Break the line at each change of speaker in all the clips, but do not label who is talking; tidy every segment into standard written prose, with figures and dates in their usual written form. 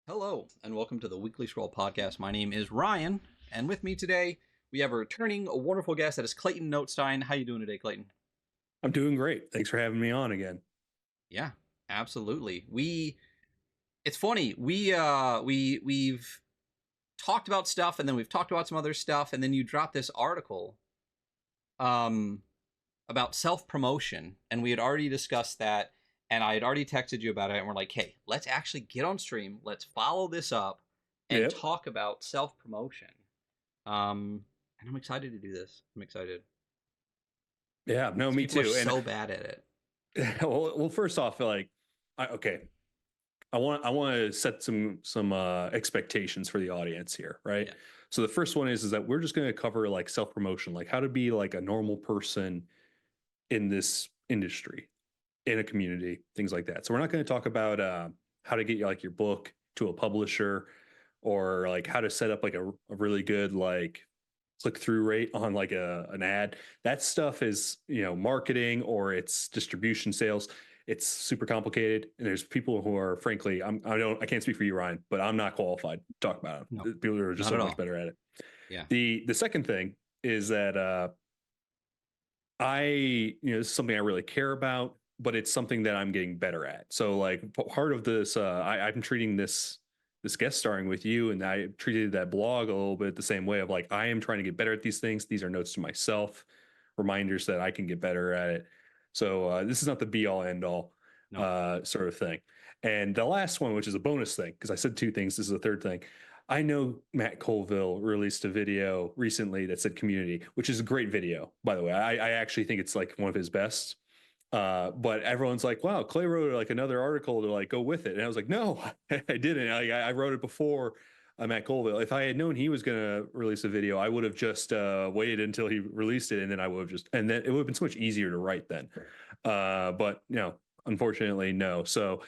Hello, and welcome to the Weekly Scroll Podcast. My name is Ryan, and with me today we have a wonderful guest that is Clayton Notestine. How you doing today, Clayton?
I'm doing great. Thanks for having me on again.
Yeah, absolutely. It's funny. We've talked about stuff, and then we've talked about some other stuff, and then you dropped this article um about self-promotion, and we had already discussed that, and I had already texted you about it, and we're like, "Hey, let's actually get on stream. Let's follow this up and
Yep.
talk about self-promotion." And I'm excited to do this. I'm excited
Yeah. No,
because
me
people are
too. And
so bad at it.
first off, okay, I want to set some expectations for the audience here, right?
Yeah.
So the first one is that we're just going to cover like self promotion, like how to be like a normal person in this industry, in a community, things like that. So we're not going to talk about how to get like your book to a publisher, or like how to set up like a really good like click through rate on like an ad. That stuff is, marketing, or it's distribution sales. It's super complicated, and there's people who are, frankly, I can't speak for you, Ryan, but I'm not qualified to talk about
No,
it. People are just
not
so
at
much
all.
better at it.
Yeah.
The second thing is that this is something I really care about, but it's something that I'm getting better at. So like part of this, I'm treating this guest starring with you, and I treated that blog a little bit the same way of like, I am trying to get better at these things. These are notes to myself, reminders that I can get better at it. So this is not the be all end all
No.
sort of thing. And the last one, which is a bonus thing, because I said two things, this is the third thing. I know Matt Colville released a video recently that said community, which is a great video, by the way. I actually think it's like one of his best. But everyone's like, wow, Clay wrote like another article to like go with it. And I was like, no, I didn't. I wrote it before Matt Colville. If I had known he was going to release a video, I would have just waited until he released it. And then and then it would have been so much easier to write then. But, unfortunately, no. So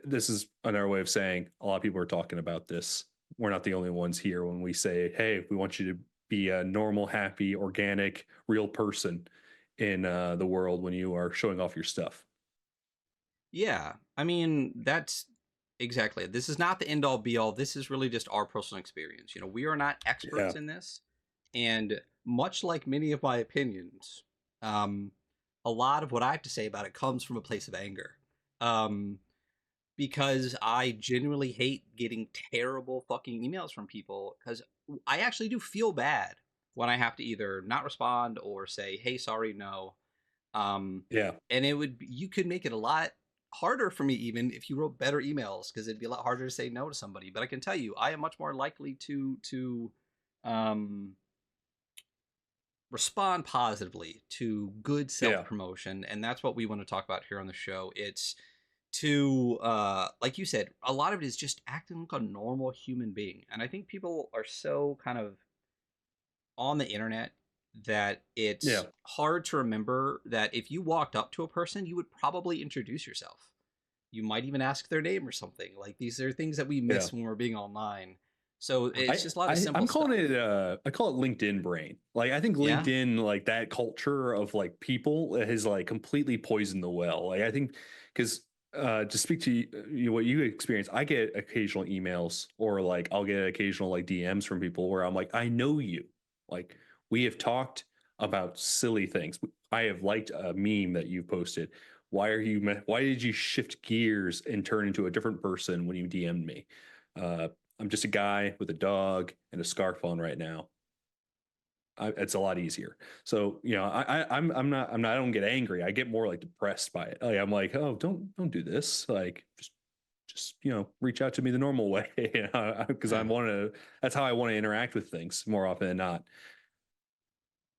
this is another way of saying a lot of people are talking about this. We're not the only ones here when we say, hey, we want you to be a normal, happy, organic, real person in the world when you are showing off your stuff.
Yeah. I mean, that's exactly it. This is not the end all be all. This is really just our personal experience. We are not
Yeah.
experts in this. And much like many of my opinions, um, a lot of what I have to say about it comes from a place of anger. Um, because I genuinely hate getting terrible fucking emails from people, because I actually do feel bad when I have to either not respond or say, "Hey, sorry, no." Um,
Yeah.
and you could make it a lot harder for me even if you wrote better emails, because it'd be a lot harder to say no to somebody. But I can tell you, I am much more likely to um respond positively to good self
Yeah.
promotion, and that's what we want to talk about here on the show. It's to like you said, a lot of it is just acting like a normal human being, and I think people are so kind of on the internet that
Yeah.
it's hard to remember that if you walked up to a person, you would probably introduce yourself. You might even ask their name or something. Like, these are things that we
Yeah.
miss when we're being online. So it's
I,
just a lot of
I
simple
I'm calling
stuff.
it I call it LinkedIn brain. Like I think
Yeah.
LinkedIn, like that culture of like people has like completely poisoned the well. Like I think because to speak to you, what you experience, I get occasional emails, or like I'll get occasional like DMs from people where I'm like, I know you. Like we have talked about silly things. I have liked a meme that you posted. Why did you shift gears and turn into a different person when you DM'd me? I'm just a guy with a dog and a scarf on right now. It's a lot easier. So I don't get angry. I get more like depressed by it. Like, I'm like, oh, don't do this. Like just reach out to me the normal way, because I
Yeah.
want to. That's how I want to interact with things more often than not.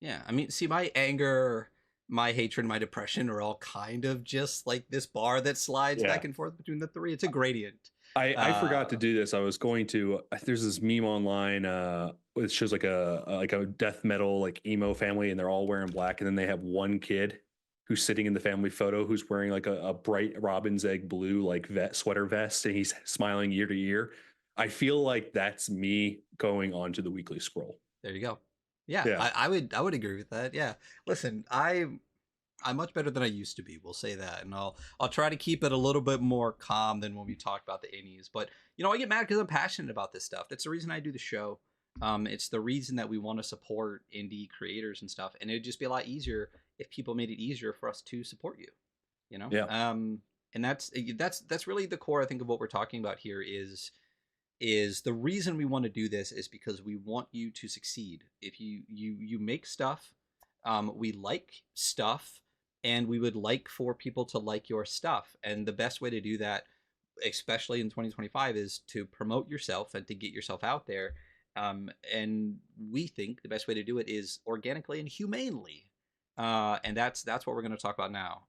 Yeah, I mean, see, my anger, my hatred, my depression are all kind of just like this bar that slides
Yeah.
back and forth between the three. It's a gradient.
I forgot to
Uh,
do this. I was going to. There's this meme online. It shows like a death metal like emo family, and they're all wearing black, and then they have one kid who's sitting in the family photo who's wearing like a bright robin's egg blue like sweater vest, and he's smiling ear to ear. I feel like that's me going on to the weekly scroll.
there you go. Yeah,
Yeah.
I would agree with that. Yeah, listen, I I'm much better than I used to be. We'll say that, and I'll try to keep it a little bit more calm than when we talked about the innies. But I get mad because I'm passionate about this stuff. That's the reason I do the show. It's the reason that we want to support indie creators and stuff, and it'd just be a lot easier if people made it easier for us to support you. You know,
Yeah.
and that's really the core, I think, of what we're talking about here is the reason we want to do this is because we want you to succeed. If you make stuff, we like stuff, and we would like for people to like your stuff. And the best way to do that, especially in 2025, is to promote yourself and to get yourself out there. And we think the best way to do it is organically and humanely. And that's what we're going to talk about now.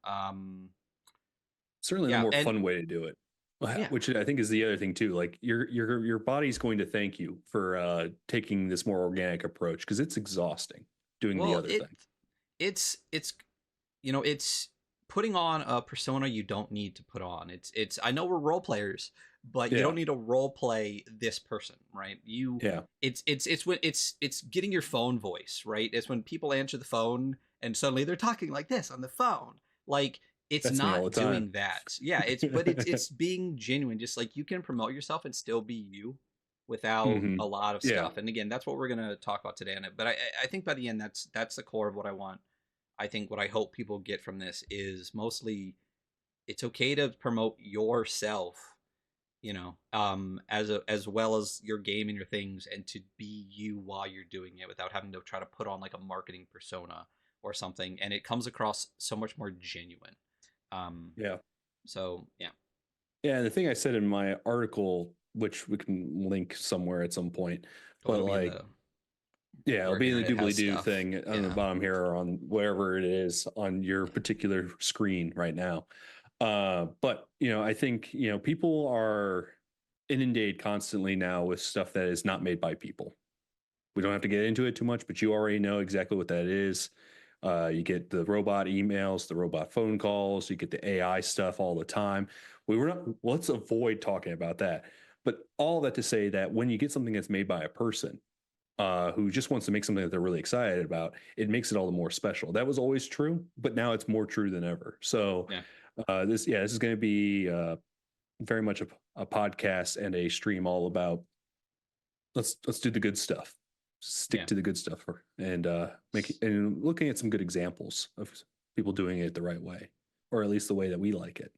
Certainly the
Yeah,
more
and
fun way to do it.
yeah,
Which I think is the other thing too. Like your body's going to thank you for taking this more organic approach, because it's exhausting doing the
well,
other thing.
it's it's putting on a persona you don't need to put on. It's I know we're role players, but you
Yeah.
don't need to role play this person, right?
Yeah.
It's when it's getting your phone voice, right? It's when people answer the phone and suddenly they're talking like this on the phone. Like, it's
That's me all
not
the time.
doing that. Yeah, it's being genuine. Just like, you can promote yourself and still be you without
Hmm.
a lot of
Yeah.
stuff. And again, that's what we're gonna talk about today. But I think by the end, that's the core of what I want. I think what I hope people get from this is mostly it's okay to promote yourself, as well as your game and your things, and to be you while you're doing it without having to try to put on like a marketing persona or something. And it comes across so much more genuine. Um,
Yeah.
so yeah,
Yeah. And the thing I said in my article, which we can link somewhere at some point,
oh,
but
it'll be in
like,
the
yeah, it'll
where
be in the
internet has
doobly doo
stuff.
thing on the
Yeah,
bottom here, or on wherever it is on your
yeah,
particular screen right now. But I think people are inundated constantly now with stuff that is not made by people. We don't have to get into it too much, but you already know exactly what that is. You get the robot emails, the robot phone calls, you get the AI stuff all the time. We were not, let's avoid talking about that. But all that to say that when you get something that's made by a person who just wants to make something that they're really excited about, it makes it all the more special. That was always true, but now it's more true than ever. So
yeah,
this is going to be very much a podcast and a stream all about let's do the good stuff,
yeah.
stick to the good stuff, and and looking at some good examples of people doing it the right way, or at least the way that we like it.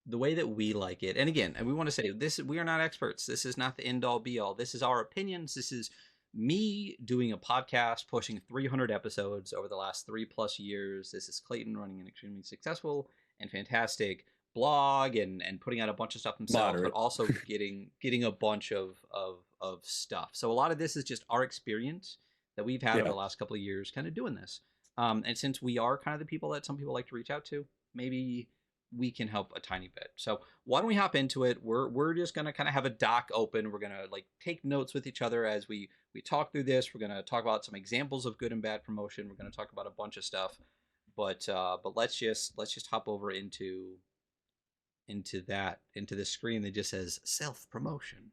The way that we like it. And again, and we want to say this: we are not experts. This is not the end all be all. This is our opinions. This is me doing a podcast, pushing 300 episodes over the last 3+ years. This is Clayton running an extremely successful and fantastic blog, and putting out a bunch of stuff himself, but
Moderate.
also getting a bunch of stuff. So a lot of this is just our experience that we've had over
Yeah.
the last couple of years kind of doing this. And since we are kind of the people that some people like to reach out to, maybe we can help a tiny bit. So why don't we hop into it? We're just gonna kind of have a doc open. We're gonna like take notes with each other as we talk through this. We're gonna talk about some examples of good and bad promotion. We're gonna talk about a bunch of stuff. But let's just hop over into this screen that just says self promotion.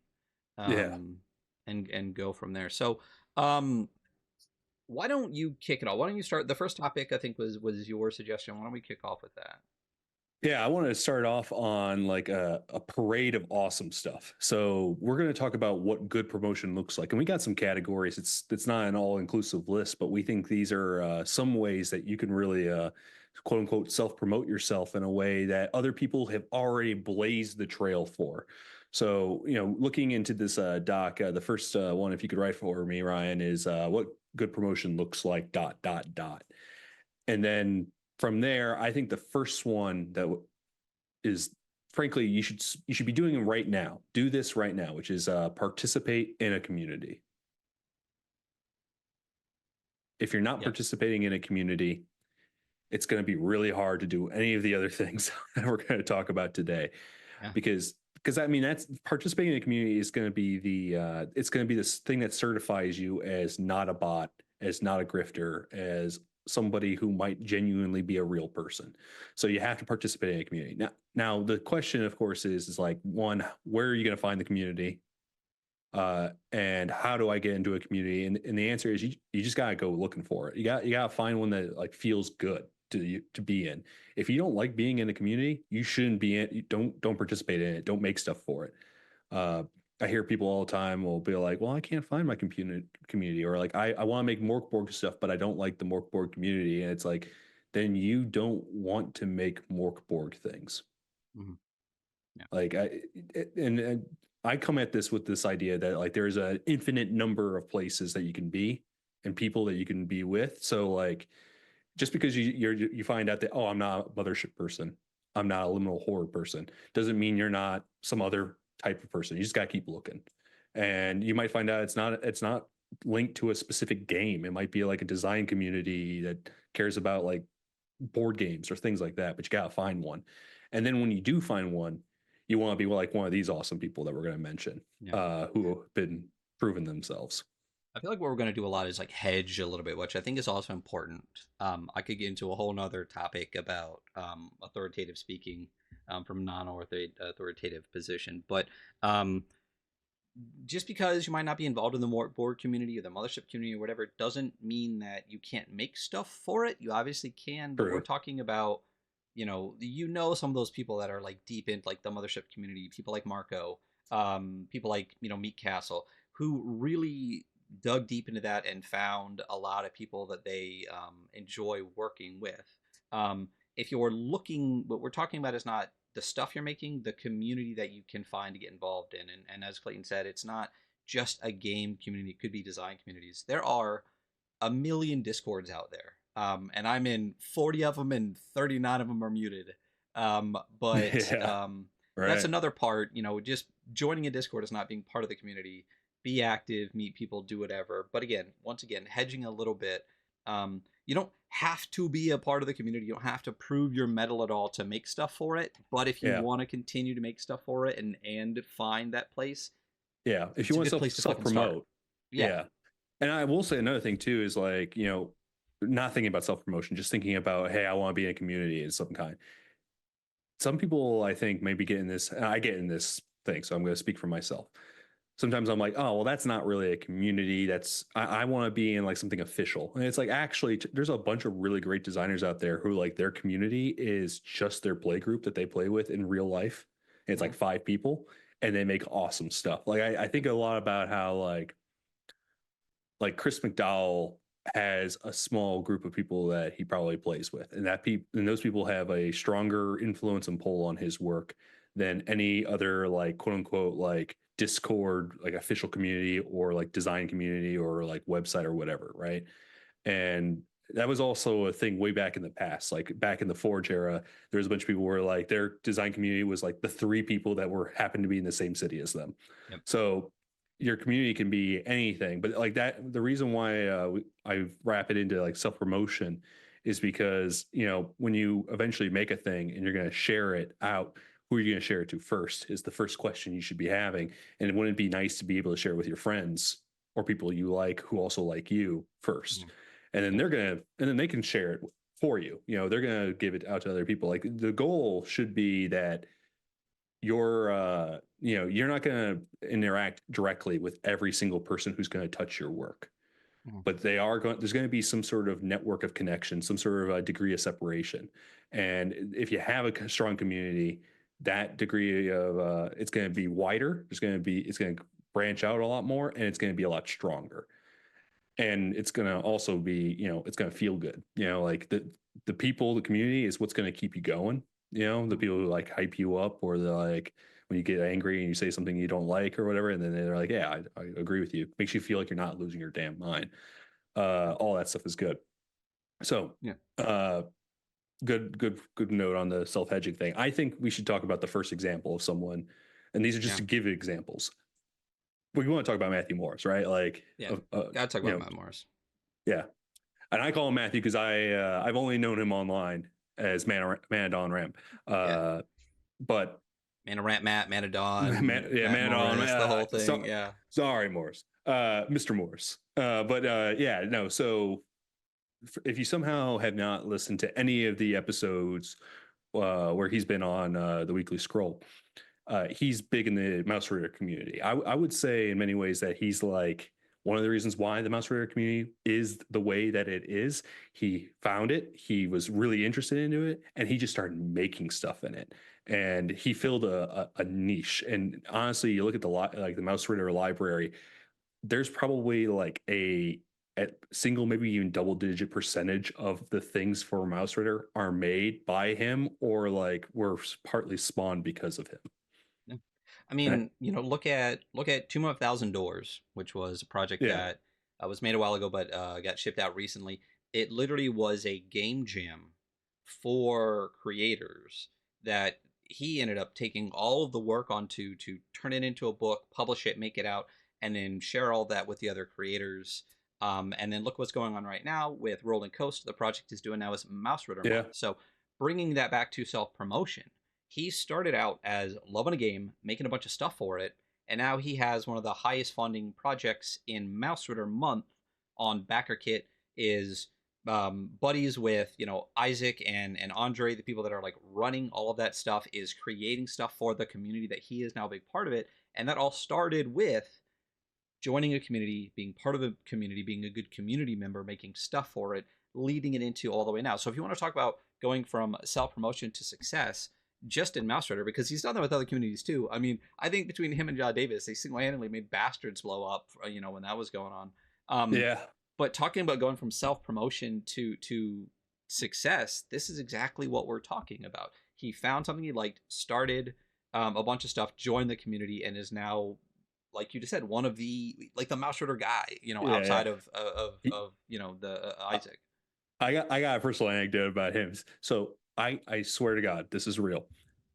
Yeah.
Um and go from there. So um why don't you kick it off? Why don't you start? The first topic, I think, was your suggestion. Why don't we kick off with that?
Yeah, I want to start off on like a parade of awesome stuff. So we're going to talk about what good promotion looks like, and we got some categories. It's not an all inclusive list, but we think these are some ways that you can really quote unquote self promote yourself in a way that other people have already blazed the trail for. So looking into this doc, the first one, if you could write for me, Ryan, is what good promotion looks like. Dot dot dot, and then from there, I think the first one that is, frankly, you should be doing it right now. Do this right now, which is participate in a community. If you're not
Yep.
participating in a community, it's going to be really hard to do any of the other things that we're going to talk about today,
Yeah.
because I mean, that's participating in a community is going to be it's going to be this thing that certifies you as not a bot, as not a grifter, as somebody who might genuinely be a real person. So you have to participate in a community. Now the question, of course, is like, one, where are you going to find the community? And how do I get into a community? And the answer is you just got to go looking for it. You got to find one that like feels good to be in. If you don't like being in a community, you shouldn't be in. You don't participate in it. Don't make stuff for it. Uh, I hear people all the time will be like, "Well, I can't find my community," or like, "I want to make Morkborg stuff, but I don't like the Morkborg community." And it's like, then you don't want to make Morkborg things.
Mhm. Yeah.
Like and I come at this with this idea that like there's an infinite number of places that you can be and people that you can be with. So like just because you find out that, oh, I'm not a mothership person, I'm not a liminal horror person, doesn't mean you're not some other type of person. You just got to keep looking, and you might find out it's not linked to a specific game. It might be like a design community that cares about like board games or things like that. But you got to find one, and then when you do find one, you want to be like one of these awesome people that we're going to mention,
Yeah.
who have been proven themselves.
I feel like what we're going to do a lot is like hedge a little bit, which I think is also important. I could get into a whole nother topic about authoritative speaking from non-authoritative position, but just because you might not be involved in the board community or the mothership community or whatever doesn't mean that you can't make stuff for it. You obviously can, but we're
True.
talking about, some of those people that are like deep into like the mothership community, people like Marco, people like, Meat Castle, who really dug deep into that and found a lot of people that they enjoy working with. If you're looking, what we're talking about is not the stuff you're making, the community that you can find to get involved in. And as Clayton said, it's not just a game community, it could be design communities. There are a million discords out there. And I'm in 40 of them and 39 of them are muted. But
Yeah.
that's
Right.
another part, just joining a discord is not being part of the community. Be active, meet people, do whatever. But again, once again, hedging a little bit. You don't have to be a part of the community. You don't have to prove your metal at all to make stuff for it. But if you
Yeah.
want to continue to make stuff for it and find that place,
Yeah. If you
it's a
want
good
self
place to
self
fucking start.
promote,
Yeah.
yeah. And I will say another thing too is like, not thinking about self promotion, just thinking about, hey, I want to be in a community of some kind. Some people I think maybe get in this, and I get in this thing, so I'm going to speak for myself. Sometimes I'm like, oh, well, that's not really a community. I want to be in like something official. And it's like, actually, there's a bunch of really great designers out there who like their community is just their play group that they play with in real life. And it's
Mm-hmm.
like 5 people and they make awesome stuff. Like I think a lot about how like Chris McDowell has a small group of people that he probably plays with, and those people have a stronger influence and pull on his work than any other like quote unquote like Discord like official community or like design community or like website or whatever, right? And that was also a thing way back in the past, like back in the Forge era. There was a bunch of people where like their design community was like the 3 people that were happened to be in the same city as them.
Yep.
So your community can be anything, but like that, the reason why I wrap it into like self promotion is because when you eventually make a thing and you're going to share it out, who are you going to share it to first? Is the first question you should be having, and wouldn't it be nice to be able to share with your friends or people you like who also like you first?
Mm-hmm.
And then
Yep.
and then they can share it for you. They're gonna give it out to other people. Like the goal should be that you're not gonna interact directly with every single person who's going to touch your work,
Mm-hmm.
but there's going to be some sort of network of connection, some sort of a degree of separation. And if you have a strong community, that degree of it's going to be wider. It's going to branch out a lot more, and it's going to be a lot stronger, and it's going to also be it's going to feel good, like the people, the community is what's going to keep you going. The people who like hype you up, or the like when you get angry and you say something you don't like or whatever, and then they're like, yeah, I agree with you, makes you feel like you're not losing your damn mind. All that stuff is good. So
Yeah.
good note on the self-hedging thing. I think we should talk about the first example of someone, and these are just
Yeah.
to give examples. We want to talk about Matthew Morris, right? Like
Yeah. Gotta talk about Matt Morris.
yeah. And I call him Matthew because I've only known him online as Manadon Ramp.
Yeah.
But
Mana Rant Matt, Manadon, Matt
Manadon.
Morris, the whole thing. Yeah.
Sorry, Morris. Mr. Morris. But yeah, no. So if you somehow have not listened to any of the episodes where he's been on the Weekly Scroll, he's big in the mouse reader community. I would say in many ways that he's like one of the reasons why the mouse radar community is the way that it is. He found it, he was really interested into it, and he just started making stuff in it. And he filled a niche. And honestly, you look at like the mouse radar library, there's probably like a at single, maybe even double digit percentage of the things for mouse radar are made by him or like were partly spawned because of him.
Yeah. I
And
mean, look at Tomb of a Thousand Doors, which was a project
yeah,
that was made a while ago, but got shipped out recently. It literally was a game jam for creators that he ended up taking all of the work onto to turn it into a book, publish it, make it out, and then share all that with the other creators. And then look what's going on right now with Rolling Coast. The project is doing now is Mouse Ritter
yeah,
Month. So bringing that back to self promotion, he started out as loving a game, making a bunch of stuff for it, and now he has one of the highest funding projects in Mouse Ritter Month on BackerKit. Is buddies with Isaac and Andre, the people that are like running all of that stuff, is creating stuff for the community that he is now a big part of it, and that all started with joining a community, being part of a community, being a good community member, making stuff for it, leading it into all the way now. So if you want to talk about going from self promotion to success, just in Mouse Rider, because he's done that with other communities too. I mean, I think between him and John Davis, they single handedly made Bastards blow up, when that was going on. Um,
yeah,
but talking about going from self promotion to success, this is exactly what we're talking about. He found something he liked, started a bunch of stuff, joined the community, and is now, like you just said, one of the Mouse Rider guy,
yeah, yeah.
outside of the Isaac.
I got a personal anecdote about him. So I swear to God, this is real.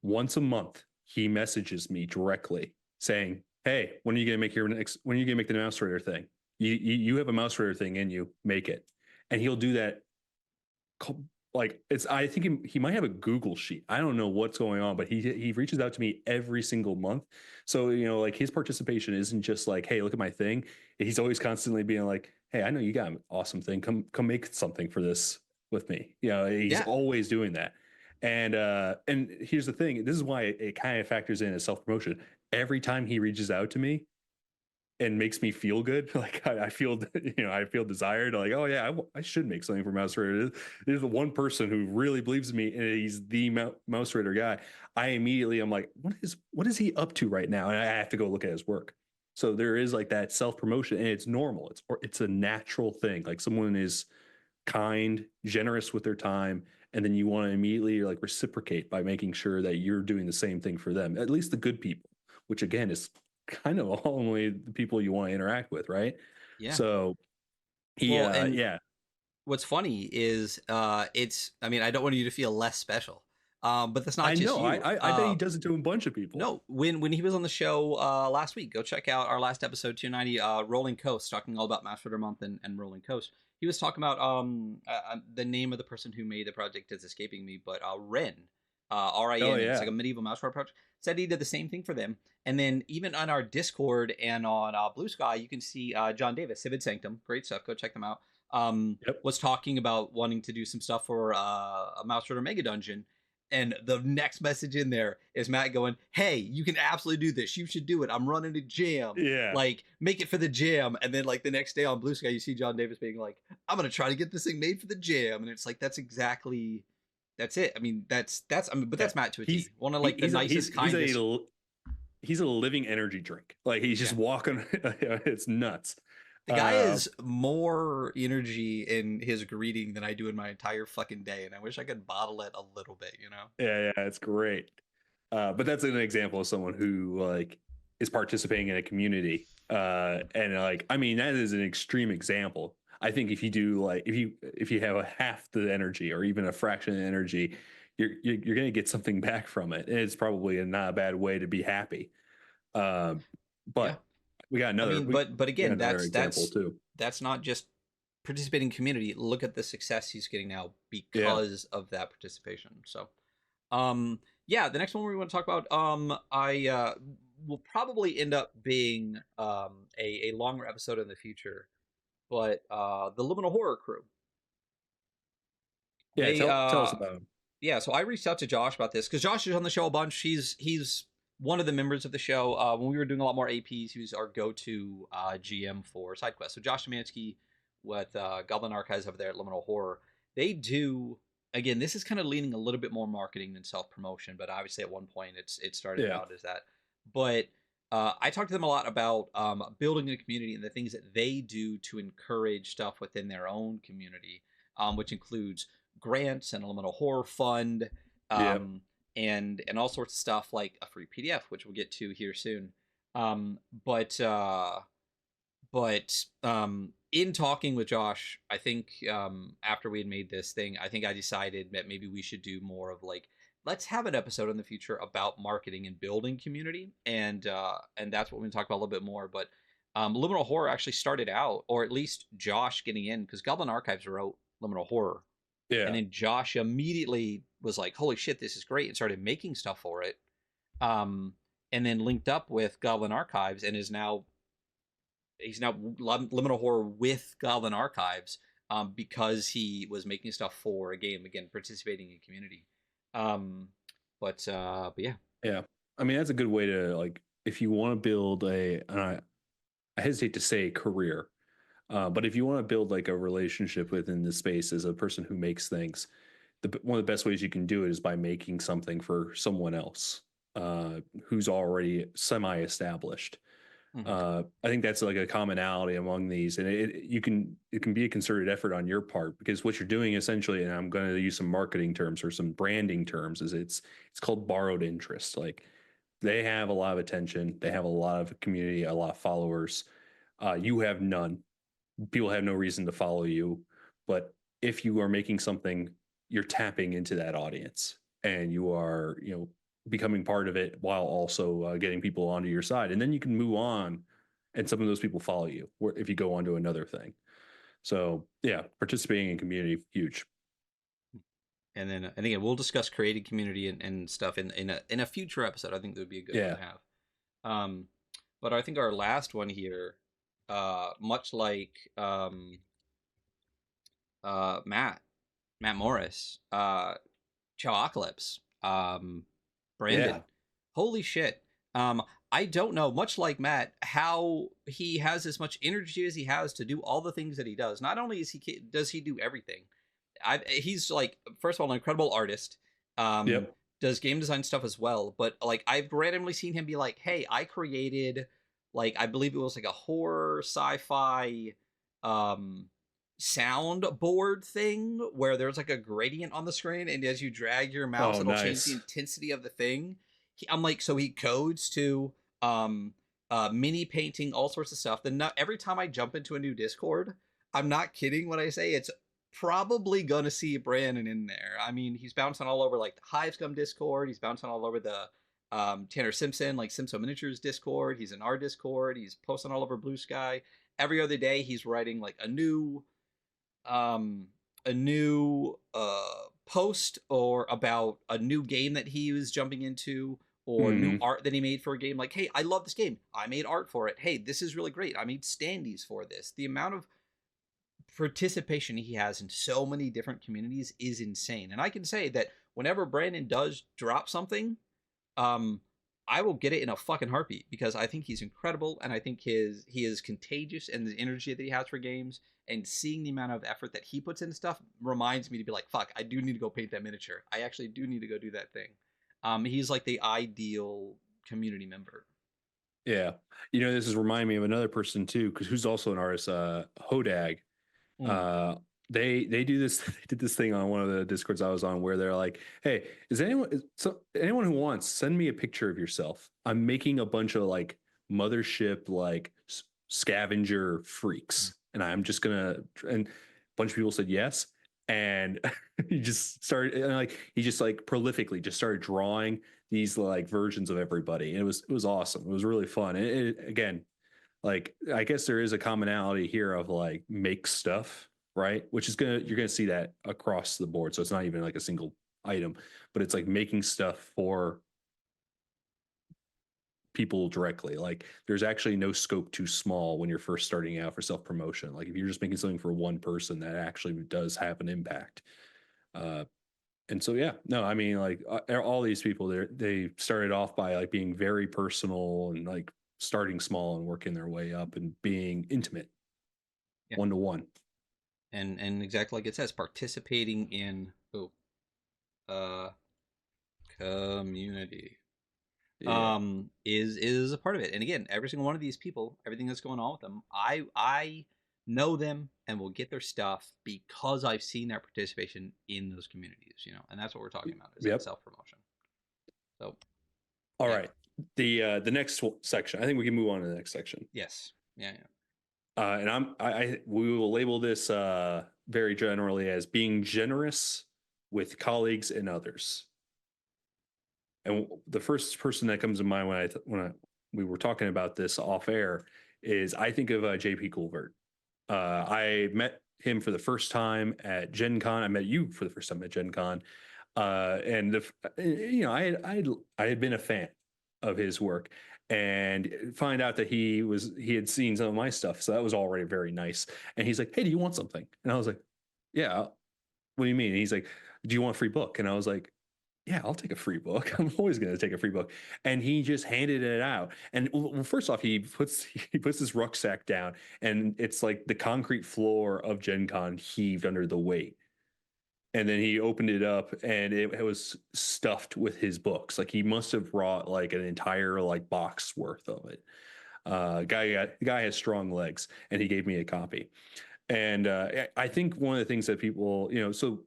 Once a month, he messages me directly saying, "Hey, when are you gonna make your next? When are you gonna make the mouse radar thing? You have a mouse radar thing in you, make it." And he'll do that. Like it's, I think he might have a Google sheet. I don't know what's going on, but he reaches out to me every single month. So like his participation isn't just like, "Hey, look at my thing." He's always constantly being like, "Hey, I know you got an awesome thing. Come make something for this with me." He's
Yeah,
always doing that. And here's the thing. This is why it kind of factors in as self promotion. Every time he reaches out to me, and makes me feel good. Like I feel, I feel desired. Like, oh yeah, I should make something for Mouse Raider. There's the one person who really believes in me, and he's the Mouse Raider guy. I immediately, I'm like, what is he up to right now? And I have to go look at his work. So there is like that self promotion, and it's normal. It's a natural thing. Like someone is kind, generous with their time, and then you want to immediately like reciprocate by making sure that you're doing the same thing for them. At least the good people, which again is kind of only the people you want to interact with, right?
yeah.
So he,
Well, and
yeah,
what's funny is it's, I mean, I don't want you to feel less special, but that's not
I
just
know.
you.
I bet he does it to a bunch of people.
No, when he was on the show last week, go check out our last episode 290, Rolling Coast, talking all about Master Shooter Month and Rolling Coast. He was talking about the name of the person who made the project is escaping me, but Ren,
Oh
RIN. It's like
yeah,
a medieval mouse project. Said he did the same thing for them. And then even on our Discord and on Blue Sky, you can see John Davis, Civid Sanctum, great stuff. Go check them out.
yep,
Was talking about wanting to do some stuff for a Mouse Rider Mega Dungeon, and the next message in there is Matt going, "Hey, you can absolutely do this. You should do it. I'm running a jam.
yeah.
Like, make it for the jam." And then, like, the next day on Blue Sky, you see John Davis being like, "I'm gonna try to get this thing made for the jam." And it's like, that's it. I mean, but
Yeah.
that's Matt to a T.
He's
One of
he,
like the nicest, kindest.
he's a living energy drink. Like he's just
Yeah.
walking. It's nuts.
The guy
Uh,
has more energy in his greeting than I do in my entire fucking day, and I wish I could bottle it a little bit, you know?
yeah, it's great. But that's an example of someone who like is participating in a community. And like, I mean, that is an extreme example. I think if you do like if you have a half the energy or even a fraction of the energy, you're going to get something back from it. And it's probably not a bad way to be happy. Um,
Yeah.
but we got
I
another
mean,
we,
but
we got
again,
another example too.
that's not just participating community. Look at the success he's getting now
Yeah.
because of that participation. So, yeah, the next one we want to talk about, I will probably end up being a longer episode in the future, but the Liminal Horror Crew.
Yeah.
They
Tell us about him.
yeah, so I reached out to Josh about this because Josh is on the show a bunch. He's one of the members of the show. When we were doing a lot more APs, he was our go-to GM for side quests. So Josh Szymanski with Goblin Archives over there at Liminal Horror, they do. Again, this is kind of leaning a little bit more marketing than self-promotion, but obviously at one point it started
Yeah.
out as that. But I talked to them a lot about building a community and the things that they do to encourage stuff within their own community, which includes grants and a Liminal Horror Fund,
Yeah.
um, and all sorts of stuff like a free PDF, which we'll get to here soon. Um, but uh, but in talking with Josh, I think after we had made this thing, I think I decided that maybe we should do more of like, let's have an episode in the future about marketing and building community, and that's what we're going to talk about a little bit more. But Liminal Horror actually started out, or at least Josh getting in, because Goblin Archives wrote Liminal Horror, and
Yeah.
then Josh immediately was like, "Holy shit, this is great!" and started making stuff for it. Um, and then linked up with Goblin Archives, and is now he's now Liminal Horror with Goblin Archives, because he was making stuff for a game, again participating in community. Um, but yeah.
Yeah. I mean, that's a good way to like if you want to build I hesitate to say career, but if you want to build like a relationship within the space as a person who makes things, one of the best ways you can do it is by making something for someone else who's already semi-established.
Mm-hmm.
I think that's like a commonality among these, and it can be a concerted effort on your part because what you're doing essentially, and I'm going to use some marketing terms or some branding terms, is it's called borrowed interest. Like they have a lot of attention, they have a lot of community, a lot of followers. You have none. People have no reason to follow you, but if you are making something, you're tapping into that audience, and you are becoming part of it while also getting people onto your side, and then you can move on, and some of those people follow you if you go on to another thing. So yeah, participating in community, huge.
And again, we'll discuss creating community and stuff in a future episode. I think that would be a good one
Yeah.
to have. Um, but I think our last one here, much like Matt Morris, Chococalypse,
Yeah.
Brandon. Holy shit. I don't know, much like Matt, how he has as much energy as he has to do all the things that he does. Not only does he do everything, he's like, first of all, an incredible artist. Um,
Yep.
does game design stuff as well, but like I've randomly seen him be like, "Hey, I created like I believe it was like a horror sci-fi um soundboard thing where there's like a gradient on the screen, and as you drag your mouse,
Oh,
it'll change the
nice.
intensity of the thing." I'm like, so he codes to mini painting, all sorts of stuff. Then every time I jump into a new Discord, I'm not kidding when I say it's probably gonna see Brandon in there. I mean, he's bouncing all over like the Hivescum Discord. He's bouncing all over the Tanner Simpson, like Simpson Miniatures Discord. He's in our Discord. He's posting all over Blue Sky. Every other day, he's writing like um, a new post or about a new game that he was jumping into or new
Hmm.
art that he made for a game. Like, hey, I love this game. I made art for it. Hey, this is really great. I made standees for this. The amount of participation he has in so many different communities is insane. And I can say that whenever Brandon does drop something, um, I will get it in a fucking heartbeat because I think he's incredible and I think he is contagious and the energy that he has for games and seeing the amount of effort that he puts into stuff reminds me to be like, fuck, I do need to go paint that miniature. I actually do need to go do that thing. He's like the ideal community member.
Yeah. This is reminding me of another person too, because who's also an artist, Hodag.
Mm.
uh they do this they did this thing on one of the discords I was on where they're like, hey, anyone who wants, send me a picture of yourself. I'm making a bunch of like mothership like scavenger freaks, and I'm just gonna, and a bunch of people said yes, and he just started, and like he just like prolifically just started drawing these like versions of everybody, and it was awesome. It was really fun. Again, like I guess there is a commonality here of like make stuff, right? Which is you're gonna see that across the board. So it's not even like a single item, but it's like making stuff for people directly. Like there's actually no scope too small when you're first starting out for self promotion. Like if you're just making something for one person, that actually does have an impact. Uh, And so yeah, no, I mean like all these people they started off by like being very personal and like starting small and working their way up and being intimate
Yeah.
one to one.
And exactly like it says, participating in uh community
Yeah.
is a part of it. And again, every single one of these people, everything that's going on with them, I know them and will get their stuff because I've seen their participation in those communities, and that's what we're talking about, is that
Yep.
self-promotion. So
All
yeah.
right. The next section. I think we can move on to the next section.
Yes. Yeah, yeah.
And we will label this very generally as being generous with colleagues and others. And the first person that comes to mind when we were talking about this off air is I think of JP Coolbert. I met him for the first time at Gen Con. I met you for the first time at Gen Con, and I had been a fan of his work, and find out that he had seen some of my stuff, so that was already very nice. And he's like, "Hey, do you want something?" And I was like, "Yeah, what do you mean?" And he's like, "Do you want a free book?" And I was like, yeah, I'll take a free book. I'm always going to take a free book. And he just handed it out. And well, first off, he puts his rucksack down, and it's like the concrete floor of Gen Con heaved under the weight. And then he opened it up, and it was stuffed with his books. Like he must have brought like an entire like box worth of it. Guy has strong legs, and he gave me a copy. And I think one of the things that people, so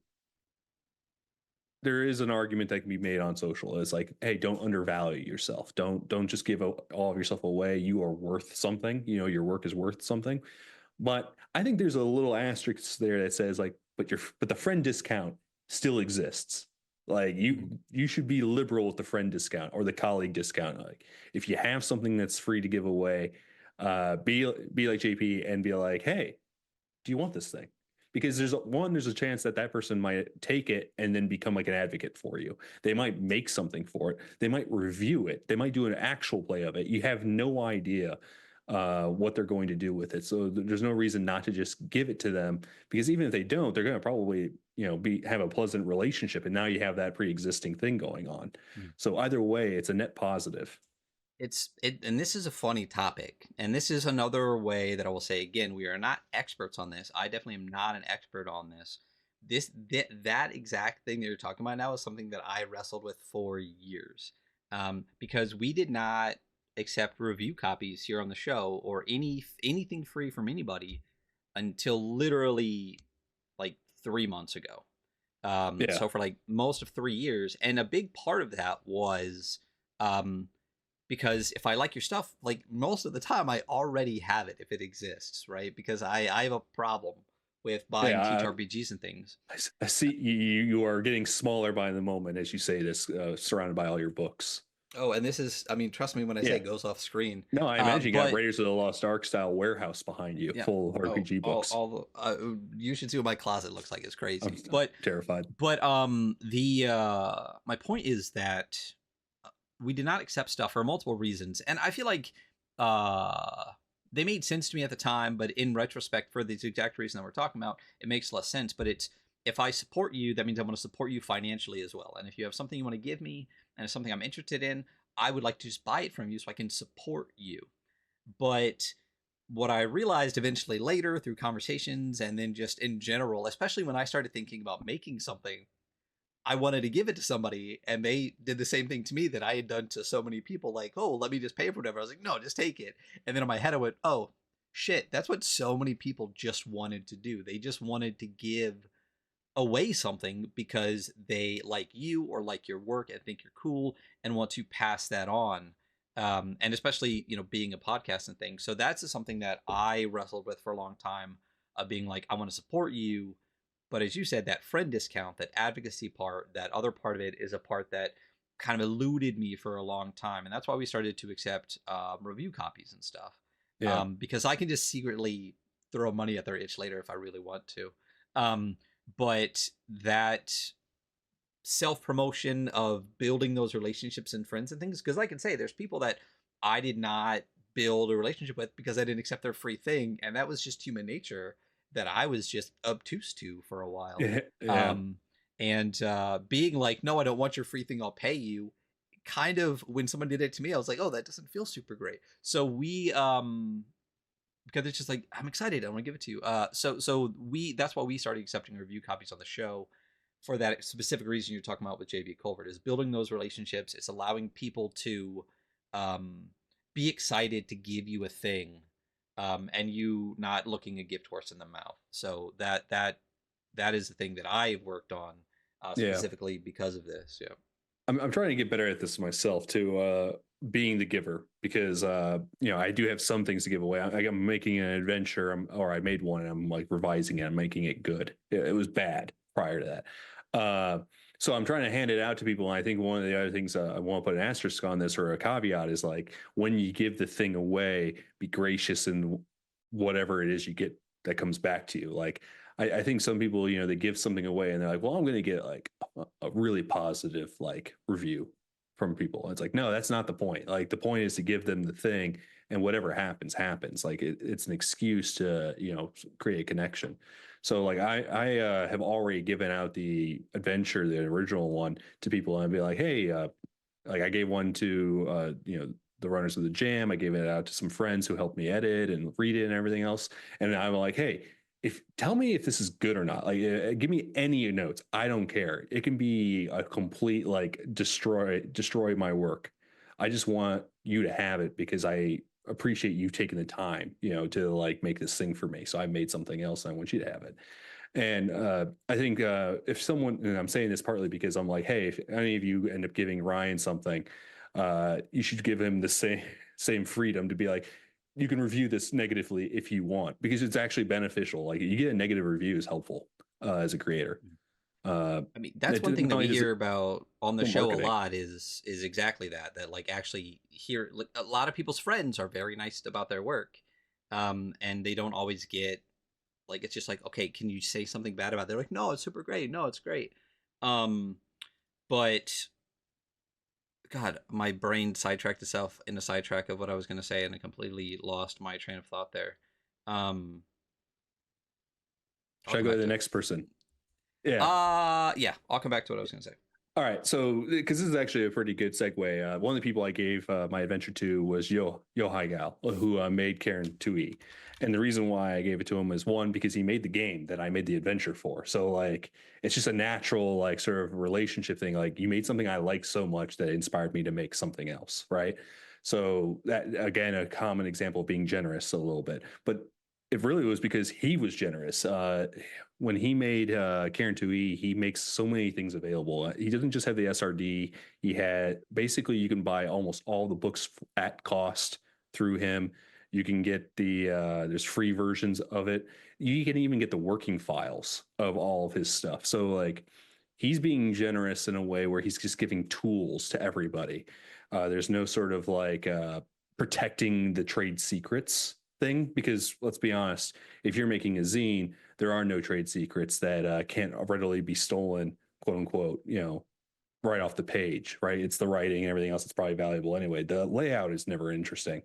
there is an argument that can be made on social. It's like, hey, don't undervalue yourself. Don't just give all of yourself away. You are worth something. Your work is worth something. But I think there's a little asterisk there that says like, but the friend discount still exists. Like
Mhm.
you should be liberal with the friend discount or the colleague discount. Like if you have something that's free to give away, be like JP and be like, hey, do you want this thing? Because there's a chance that that person might take it and then become like an advocate for you. They might make something for it. They might review it. They might do an actual play of it. You have no idea what they're going to do with it. So there's no reason not to just give it to them, because even if they don't, they're going to probably have a pleasant relationship, and now you have that pre-existing thing going on.
Mhm.
So either way, it's a net positive.
And this is a funny topic, and this is another way that I will say again, we are not experts on this. I definitely am not an expert on this. That exact thing that you're talking about now is something that I wrestled with for years, because we did not accept review copies here on the show or anything free from anybody until literally like 3 months ago.
Yeah,
So for like most of 3 years, and a big part of that was um, because if I like your stuff, like most of the time, I already have it if it exists, right? Because I have a problem with buying
yeah.
ttrpgs and things.
I see you are getting smaller by the moment as you say this, surrounded by all your books.
Oh, and this is, I mean, trust me when I say
Yeah.
it goes off screen.
No, I imagine you got
But
Raiders of the Lost Ark style warehouse behind you,
yeah,
full of
oh,
RPG books.
you should see what my closet looks like. It's
I'm
crazy.
terrified.
But the my point is that we did not accept stuff for multiple reasons, and I feel like uh they made sense to me at the time, but in retrospect, for these exact reason that we're talking about, it makes less sense. But it's, if I support you, that means I want to support you financially as well. And if you have something you want to give me and it's something I'm interested in, I would like to just buy it from you so I can support you. But what I realized eventually later through conversations and then just in general, especially when I started thinking about making something, I wanted to give it to somebody, and they did the same thing to me that I had done to so many people, like, oh, let me just pay for whatever. I was like, no, just take it. And then in my head, I went, oh, shit, that's what so many people just wanted to do. They just wanted to give away something because they like you or like your work and think you're cool and want to pass that on. And especially, being a podcast and things. So that's just something that I wrestled with for a long time, of being like, I want to support you, but as you said, that friend discount, that advocacy part, that other part of it is a part that kind of eluded me for a long time. And that's why we started to accept review copies and stuff.
Yeah.
Because I can just secretly throw money at their itch later if I really want to. Um, but that self promotion of building those relationships and friends and things, because I can say there's people that I did not build a relationship with because I didn't accept their free thing, and that was just human nature that I was just obtuse to for a while.
Yeah. Yeah.
Um, And being like, no, I don't want your free thing, I'll pay you, kind of, when someone did it to me, I was like, oh, that doesn't feel super great. So we because it's just like, I'm excited, I want to give it to you. So we that's why we started accepting review copies on the show, for that specific reason you're talking about with JB Colvert, is building those relationships. It's allowing people to um be excited to give you a thing, and you not looking a gift horse in the mouth. So that is the thing that I've worked on,
Yeah.
specifically because of this. Yeah.
I'm trying to get better at this myself too, being the giver, because I do have some things to give away. I'm making an adventure, or I made one and I'm like revising it, I'm making it good. It was bad prior to that. So I'm trying to hand it out to people, and I think one of the other things I want to put an asterisk on this, or a caveat, is like, when you give the thing away, be gracious in whatever it is you get that comes back to you. Like, I think some people, they give something away and they're like, well, I'm going to get like a really positive like review from people. And it's like, no, that's not the point. Like, the point is to give them the thing, and whatever happens, happens. Like, it's an excuse to, create a connection. So like, I have already given out the adventure, the original one, to people, and I'd be like, hey, like I gave one to, the runners of the jam. I gave it out to some friends who helped me edit and read it and everything else. And I'm like, hey, if tell me if this is good or not. Like, give me any notes. I don't care. It can be a complete like destroy my work. I just want you to have it because I appreciate you taking the time, to like make this thing for me. So I made something else, and I want you to have it. And I think if someone, and I'm saying this partly because I'm like, hey, if any of you end up giving Ryan something, you should give him the same freedom to be like, you can review this negatively if you want, because it's actually beneficial. Like, you get a negative review is helpful as a creator.
I mean, that's
It
one thing
not
that
only
we
does it,
hear about on the
well,
show a
marketing.
lot, is exactly that like, actually, here, like, a lot of people's friends are very nice about their work, and they don't always get, like, it's just like, okay, can you say something bad about it? They're like, no, it's super great, no, it's great. um but God, my brain sidetracked itself in a sidetrack of what I was going to say, and I completely lost my train of thought there. um I'll
Should I
come
go to
back
the
to it.
next person? Yeah.
Yeah, I'll come back to what I was going to say.
All right, so because this is actually a pretty good segue, one of the people I gave my adventure to was Yo Gal, who made Karen 2E, and the reason why I gave it to him is, one, because he made the game that I made the adventure for. So like, it's just a natural like sort of relationship thing. Like, you made something I like so much that it inspired me to make something else, right? So that, again, a common example of being generous a little bit, but it really was because he was generous. When he made Karen 2E, he makes so many things available. He doesn't just have the SRD. He had, basically, you can buy almost all the books at cost through him. You can get there's free versions of it. You can even get the working files of all of his stuff. So like, he's being generous in a way where he's just giving tools to everybody. There's no sort of like protecting the trade secrets thing, because let's be honest, if you're making a zine, there are no trade secrets that can't readily be stolen, quote unquote, right off the page, right? It's the writing and everything else that's probably valuable anyway. The layout is never interesting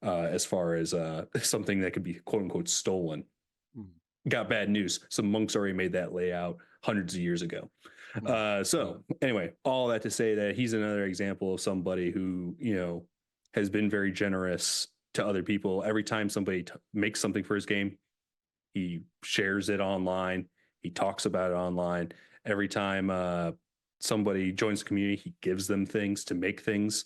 as far as something that could be, quote unquote, stolen.
Mm.
Got bad news. Some monks already made that layout hundreds of years ago.
Mm.
So anyway, all that to say that he's another example of somebody who, has been very generous to other people. Every time somebody makes something for his game, he shares it online. He talks about it online. Every time somebody joins the community, he gives them things to make things.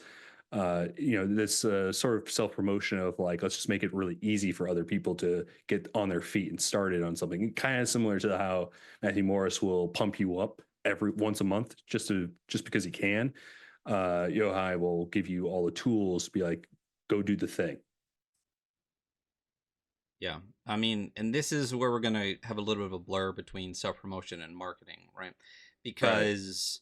This sort of self promotion of like, let's just make it really easy for other people to get on their feet and started on something. Kind of similar to how Matthew Morris will pump you up every once a month just because he can. Yohai will give you all the tools to be like, go do the thing.
Yeah. I mean, and this is where we're going to have a little bit of a blur between self promotion and marketing, right?
Right.
Because,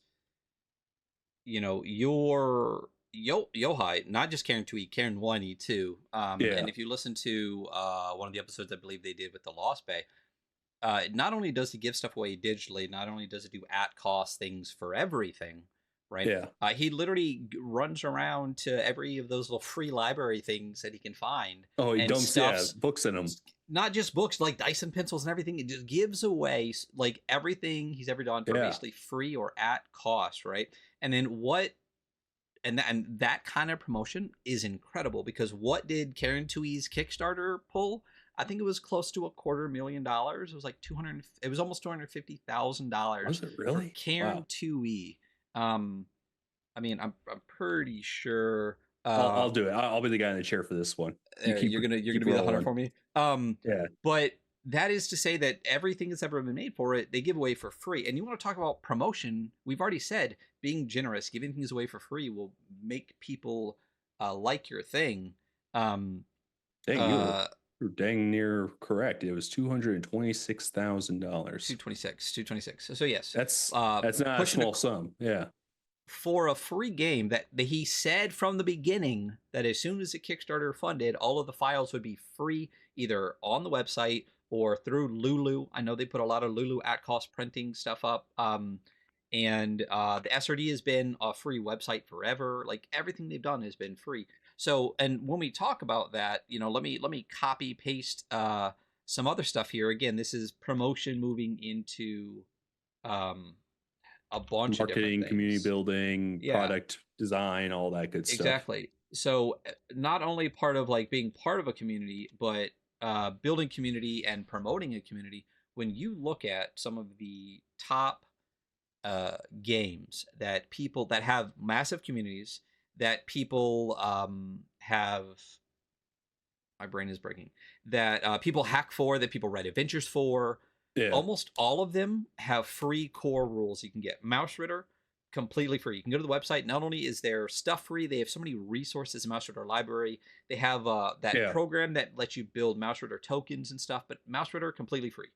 your Yohai, not just Karen 2E, Karen 1E too.
Yeah.
And if you listen to one of the episodes I believe they did with the Lost Bay, not only does he give stuff away digitally, not only does it do at cost things for everything, right?
Yeah.
He literally runs around to every of those little free library things that he can find
Oh, he
and
dumps, yeah,
stuffs
books in them.
not just books, like dice and pencils and everything. It just gives away like everything he's ever done for
Yeah.
basically free or at cost, right? And then what and that kind of promotion is incredible because what did Karen Tui's Kickstarter pull? I think it was close to $250,000. It was like 200. It was almost $250,000
Was it
for
really?
Karen
Wow.
Tui. Um, I mean, I'm pretty sure.
I'll do it. I'll be the guy in the chair for this one. You
You're gonna
keep
be the hunter
rolling.
for me.
Yeah.
But that is to say that everything that's ever been made for it, they give away for free. And you want to talk about promotion? We've already said being generous, giving things away for free will make people like your thing. Um,
Dang,
uh,
you're dang near correct. It was $226,000.
226. So yes,
That's not a
pushing a
small sum. Yeah.
for a free game that he said from the beginning that as soon as the Kickstarter funded, all of the files would be free either on the website or through Lulu. I know they put a lot of Lulu at cost printing stuff up. And the SRD has been a free website forever. Like everything they've done has been free. So, and when we talk about that, let me copy paste some other stuff here. Again, this is promotion moving into um, a bunch of different
Marketing, community
things.
building,
Yeah,
product design, all that good stuff.
exactly. So not only part of like being part of a community, but building community and promoting a community. When you look at some of the top games that people that have massive communities that people have, my brain is breaking, that people hack for, that people write adventures for.
Yeah.
Almost all of them have free core rules you can get. Mouse Ritter, completely free. You can go to the website. Not only is their stuff free, they have so many resources in Mouse Ritter Library. They have that
Yeah.
program that lets you build Mouse Ritter tokens and stuff, but Mouse Ritter, completely free.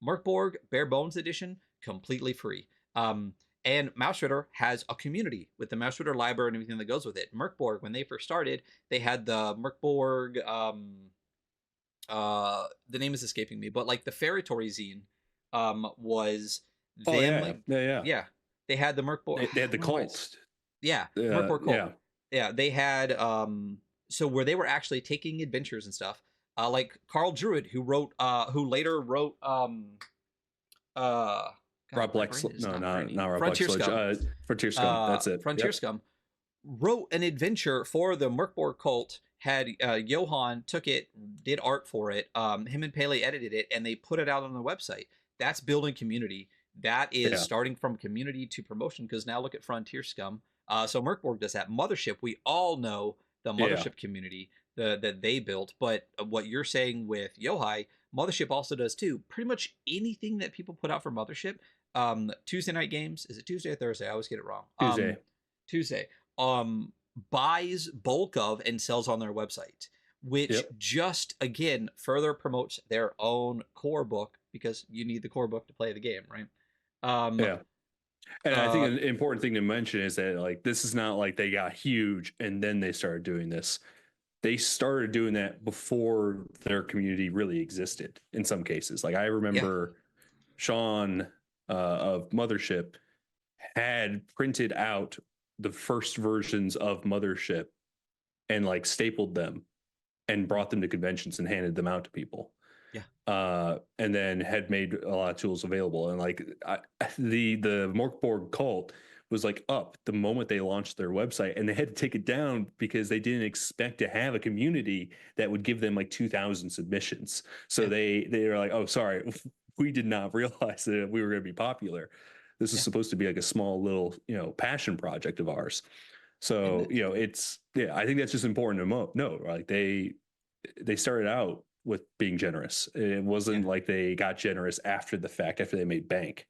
Merkborg, Bare Bones Edition, completely free. And Mouse Ritter has a community with the Mouse Ritter library and everything that goes with it. Merkborg, when they first started, they had the Merkborg the name is escaping me, but like the Ferritory zine was
Oh
them
yeah. Yeah. Yeah.
yeah, they had the Merkborg.
They had the
What do I
cult.
yeah, the Merkborg cult.
Yeah.
Yeah, they had so where they were actually taking adventures and stuff. Like Carl Druid, who later wrote uh God,
Rob
my
Lex.
brain is
No,
not
not
braining.
not Rob
Frontier
Lexledge.
Scum.
Frontier Scum. That's it.
Frontier
Yep.
Scum wrote an adventure for the Merkborg cult. Had Johan took it, did art for it. Him and Pele edited it, and they put it out on the website. That's building community. That is
Yeah.
starting from community to promotion. Because now look at Frontier Scum. So Merkborg does that. Mothership, we all know the
Yeah.
Mothership community that they built. But what you're saying with Yohai, Mothership also does too. Pretty much anything that people put out for Mothership. Tuesday night games. Is it Tuesday or Thursday? I always get it wrong.
Tuesday.
Tuesday. Buys bulk of and sells on their website, which
Yep.
just again further promotes their own core book because you need the core book to play the game, right?
Yeah. And I think
uh
an important thing to mention is that like this is not like they got huge and then they started doing this. They started doing that before their community really existed in some cases. Like I
yeah,
remember Sean of Mothership had printed out the first versions of Mothership and like stapled them and brought them to conventions and handed them out to people.
yeah,
And then had made a lot of tools available. And like the Morkborg cult was like up the moment they launched their website, and they had to take it down because they didn't expect to have a community that would give them like 2,000 submissions. So
yeah,
they were like, oh, sorry, we did not realize that we were going to be popular. This is
yeah.
supposed to be like a small little, passion project of ours.
And
So, I think that's just important to note. Like they started out with being generous. It
yeah,
wasn't like they got generous after the fact, after they made bank.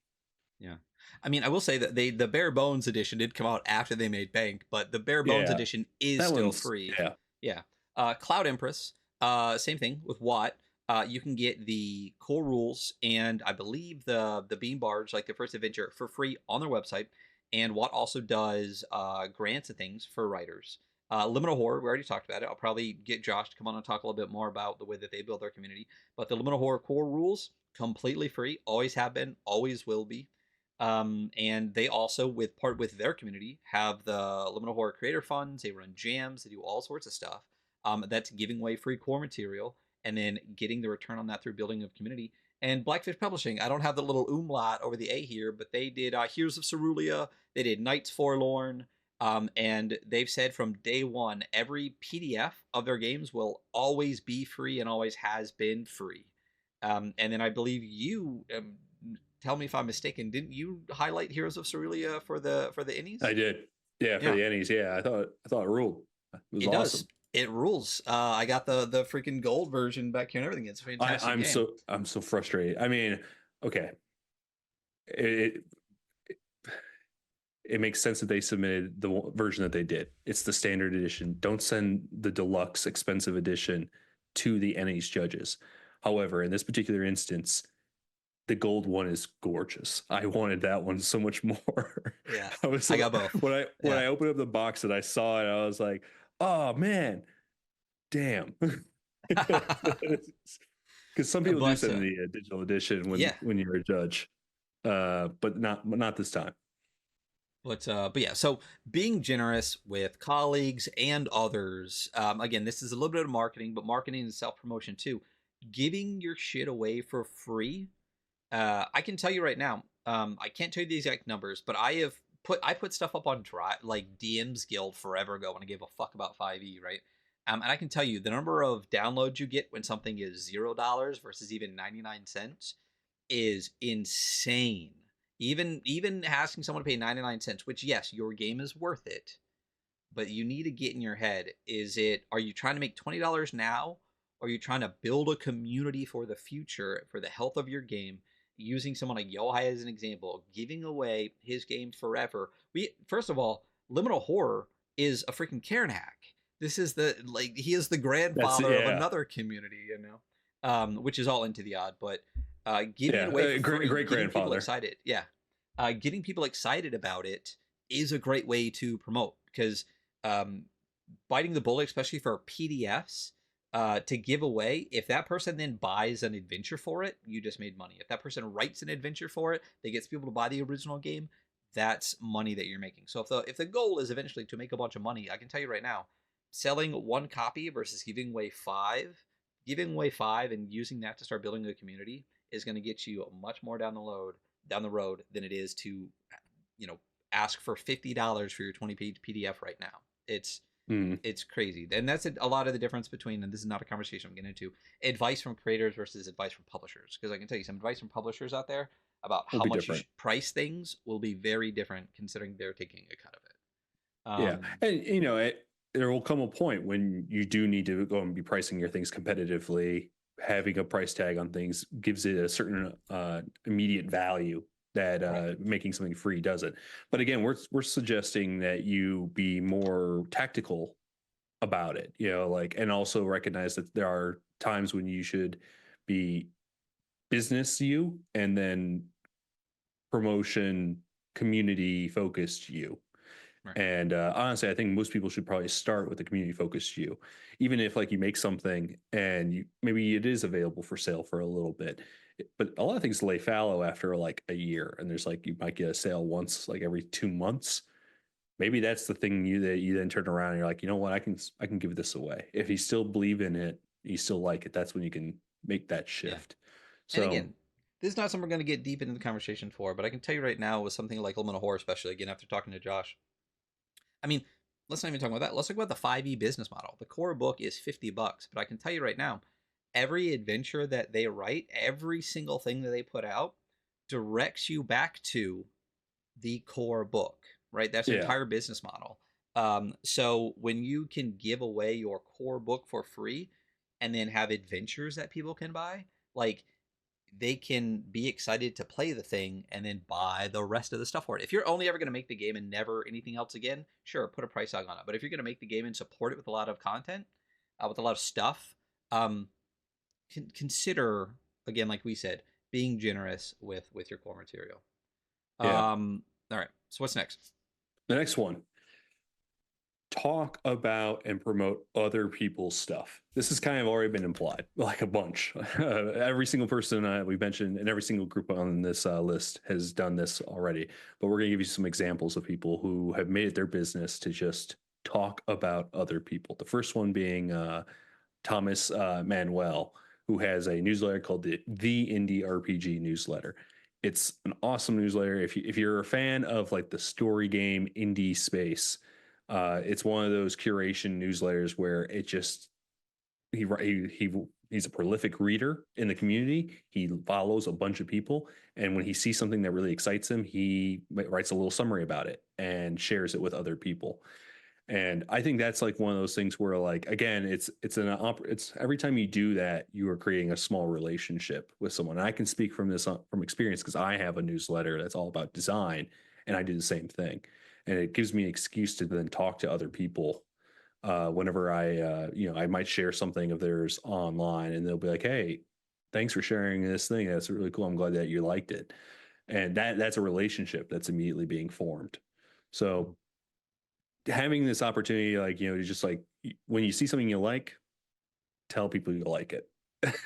yeah. I mean, I will say that the bare bones edition did come out after they made bank, but the bare bones
Yeah,
edition is
that
still
one's
free.
yeah,
Yeah. Cloud Empress, same thing with Watt. You can get the core rules and I believe the beam barge, like the first adventure, for free on their website. And Watt also does grants and things for writers. Liminal Horror, we already talked about it. I'll probably get Josh to come on and talk a little bit more about the way that they build their community. But the Liminal Horror core rules, completely free, always have been, always will be. And they also, with their community, have the Liminal Horror Creator Funds. They run jams. They do all sorts of stuff. That's giving away free core material and then getting the return on that through building of community. And Blackfish Publishing, I don't have the little umlaut over the A here, but they did Heroes of Cerulean. They did Knights Forlorn. And they've said from day one, every PDF of their games will always be free and always has been free. And then I believe you, tell me if I'm mistaken, didn't you highlight Heroes of Cerulean for the Innies?
I did. Yeah, for
Yeah,
the Ennies. Yeah, I thought it ruled. It was
it does.
awesome.
It rules. I got the freaking gold version back here and everything. It's a fantastic
I'm
game.
so frustrated. I mean, okay, it it makes sense that they submitted the version that they did. It's the standard edition. Don't send the deluxe expensive edition to the NA's judges. However, in this particular instance, the gold one is gorgeous. I wanted that one so much more.
Yeah,
I was
I got both.
when
Yeah.
I opened up the box and I saw it, I was like, oh man, damn. Because some people do
But
send the digital edition
yeah,
when you're a judge, but not this time.
but yeah, so being generous with colleagues and others. Again, this is a little bit of marketing, but marketing is self promotion too. Giving your shit away for free. I can tell you right now. I can't tell you the exact numbers, but I put stuff up on Drive, like DM's Guild forever ago when I gave a fuck about 5e, right? And I can tell you the number of downloads you get when something is $0 versus even 99 cents is insane. Even asking someone to pay 99 cents, which yes, your game is worth it, but you need to get in your head, are you trying to make $20 now, or are you trying to build a community for the future, for the health of your game, using someone like Yohai as an example, giving away his game forever? We First of all, Liminal Horror is a freaking Karen hack. This is he is the
That's
grandfather of
yeah,
another community, which is all into the odd, but giving it
yeah.
away for
Great
free,
great
getting people
grandfather.
excited, yeah, getting people excited about it is a great way to promote, because um, biting the bullet, especially for PDFs, to give away. If that person then buys an adventure for it, you just made money. If that person writes an adventure for it, that gets people to buy the original game, that's money that you're making. So if the goal is eventually to make a bunch of money, I can tell you right now, selling one copy versus giving away five and using that to start building a community is going to get you much more down the road than it is to, you know, ask for $50 for your 20-page PDF right now. It's
Mm,
it's crazy, and that's a lot of the difference between, and this is not a conversation I'm getting into, advice from creators versus advice from publishers, because I can tell you some advice from publishers out there about
will
how
be
much you
different.
should price things will be very different considering they're taking a cut of it.
Yeah, and there will come a point when you do need to go and be pricing your things competitively. Having a price tag on things gives it a certain immediate value that
Right.
making something free doesn't. But again, we're suggesting that you be more tactical about it, like, and also recognize that there are times when you should be business you and then promotion community focused you.
Right.
And honestly, I think most people should probably start with the community focused you, even if like you make something and maybe it is available for sale for a little bit. But a lot of things lay fallow after like a year, and there's like you might get a sale once like every 2 months. Maybe that's the thing that you then turn around and you're like, you know what, I can give this away. If you still believe in it, you still like it. That's when you can make that
Yeah.
shift.
And
So
again, this is not something we're going to get deep into the conversation for, but I can tell you right now, with something like Elemental Horror, especially again after talking to Josh, I mean, let's not even talk about that. Let's talk about the 5e business model. The core book is $50, but I can tell you right now, every adventure that they write, every single thing that they put out directs you back to the core book, right? That's their
yeah,
entire business model. So when you can give away your core book for free and then have adventures that people can buy, like, they can be excited to play the thing and then buy the rest of the stuff for it. If you're only ever going to make the game and never anything else again, sure, put a price tag on it. But if you're going to make the game and support it with a lot of content, with a lot of stuff, um, consider, again, like we said, being generous with your core material.
yeah.
All right. So what's next?
The next one, talk about and promote other people's stuff. This has kind of already been implied, like a bunch. Every single person we mentioned and every single group on this list has done this already. But we're going to give you some examples of people who have made it their business to just talk about other people. The first one being Thomas Manuel, who has a newsletter called the Indie RPG newsletter. It's an awesome newsletter. If you're a fan of like the story game indie space, it's one of those curation newsletters where it just he's a prolific reader in the community. He follows a bunch of people, and when he sees something that really excites him, he writes a little summary about it and shares it with other people. And I think that's like one of those things where, like, again, it's every time you do that, you are creating a small relationship with someone. And I can speak from this from experience because I have a newsletter that's all about design, and I do the same thing. And it gives me an excuse to then talk to other people whenever I might share something of theirs online, and they'll be like, "Hey, thanks for sharing this thing. That's really cool. I'm glad that you liked it." And that's a relationship that's immediately being formed. So having this opportunity, like, to just like when you see something you like, tell people you like it.